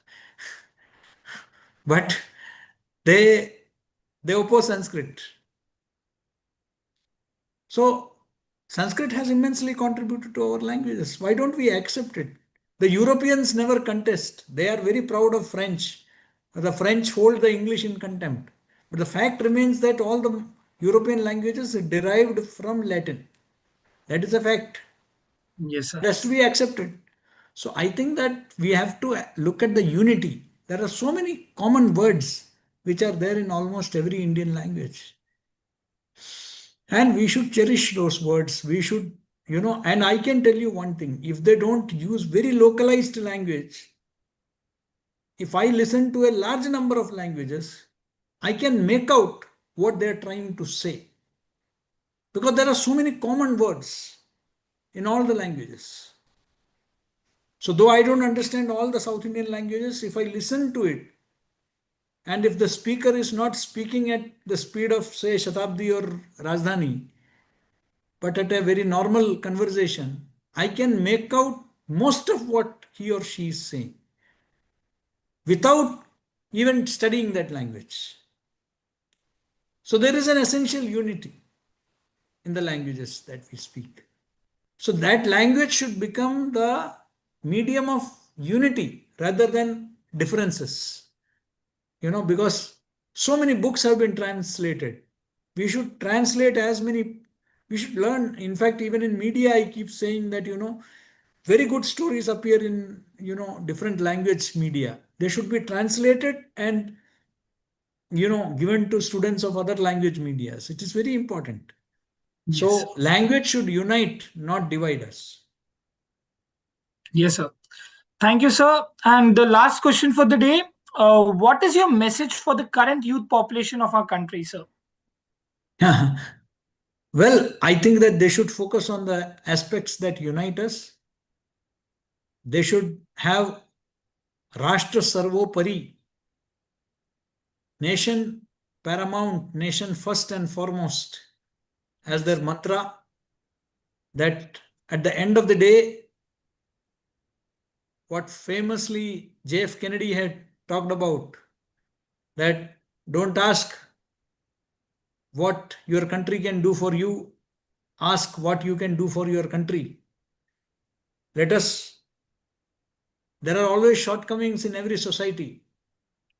But they they oppose Sanskrit. So Sanskrit has immensely contributed to our languages. Why don't we accept it? The Europeans never contest. They are very proud of French. The French hold the English in contempt. But the fact remains that all the European languages are derived from Latin. That is a fact. yes, sir. It has to be accepted. So I think that we have to look at the unity. There are so many common words which are there in almost every Indian language. And we should cherish those words. We should, and I can tell you one thing, if they don't use very localized language, if I listen to a large number of languages, I can make out what they're trying to say. Because there are so many common words in all the languages. So, though I don't understand all the South Indian languages, if I listen to it, and if the speaker is not speaking at the speed of, say, Shatabdi or Rajdhani, but at a very normal conversation, I can make out most of what he or she is saying without even studying that language. So there is an essential unity in the languages that we speak. So that language should become the medium of unity rather than differences. Because so many books have been translated. We should translate as many We should learn. In fact, even in media, I keep saying that, very good stories appear in, different language media. They should be translated and, given to students of other language medias. It is very important. Yes. So language should unite, not divide us. Yes, sir. Thank you, sir. And the last question for the day, what is your message for the current youth population of our country, sir? Well, I think that they should focus on the aspects that unite us. They should have Rashtra Sarvopari, nation paramount, nation first and foremost, as their mantra. That at the end of the day, what famously J.F. Kennedy had talked about, that don't ask what your country can do for you, ask what you can do for your country. Let us, there are always shortcomings in every society.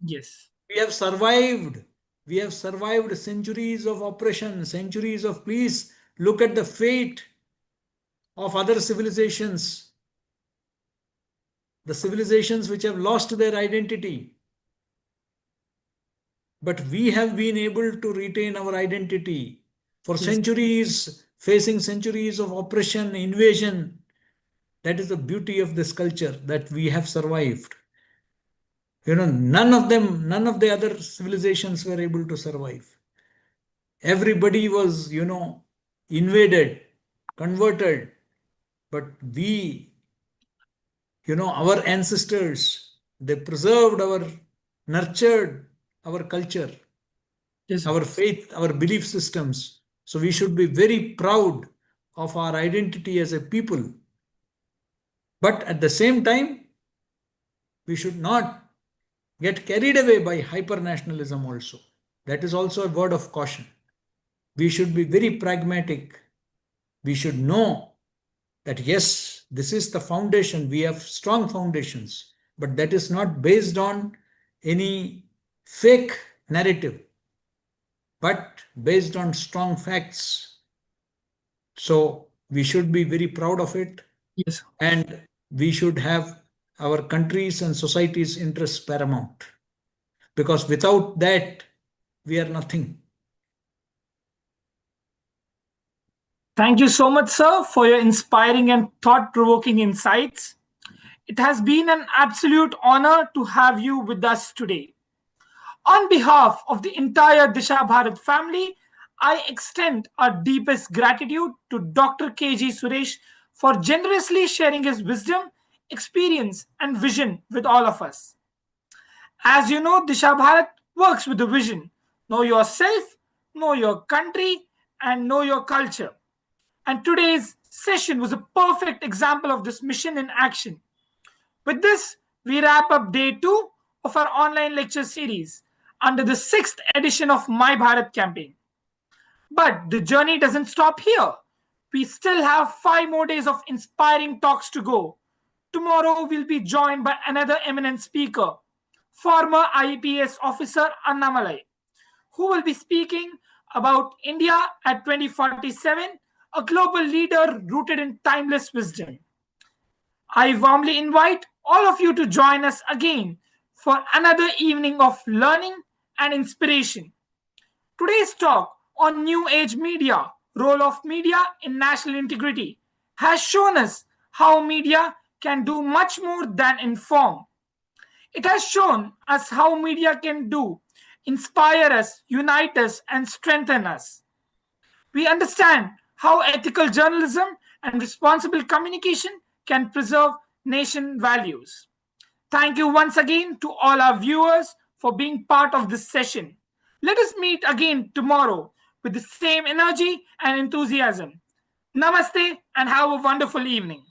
Yes. We have survived. We have survived centuries of oppression, centuries of peace. Look at the fate of other civilizations, the civilizations which have lost their identity. But we have been able to retain our identity for Yes. centuries, facing centuries of oppression, invasion. That is the beauty of this culture, that we have survived. None of them, none of the other civilizations were able to survive. Everybody was, invaded, converted. But we, our ancestors, they preserved nurtured our culture, Yes, sir. our faith, our belief systems. So we should be very proud of our identity as a people. But at the same time, we should not get carried away by hyper nationalism also. That is also a word of caution. We should be very pragmatic. We should know that yes, this is the foundation. We have strong foundations, but that is not based on any fake narrative, but based on strong facts. So we should be very proud of it, Yes. and we should have our country's and society's interests paramount. Because without that, we are nothing. Thank you so much, sir, for your inspiring and thought provoking insights. It has been an absolute honor to have you with us today. On behalf of the entire Disha Bharat family, I extend our deepest gratitude to Dr. KG Suresh for generously sharing his wisdom, experience, and vision with all of us. As you know, Disha Bharat works with the vision: know yourself, know your country, and know your culture. And today's session was a perfect example of this mission in action. With this, we wrap up day 2 of our online lecture series under the 6th edition of My Bharat campaign. But the journey doesn't stop here. We still have 5 more days of inspiring talks to go. Tomorrow, we'll be joined by another eminent speaker, former IPS officer Annamalai, who will be speaking about India at 2047, a global leader rooted in timeless wisdom. I warmly invite all of you to join us again for another evening of learning and inspiration. Today's talk on New Age Media, role of media in national integrity, has shown us how media can do much more than inform. It has shown us how media can do inspire us, unite us, and strengthen us. We understand how ethical journalism and responsible communication can preserve nation values. Thank you once again to all our viewers for being part of this session. Let us meet again tomorrow with the same energy and enthusiasm. Namaste and have a wonderful evening.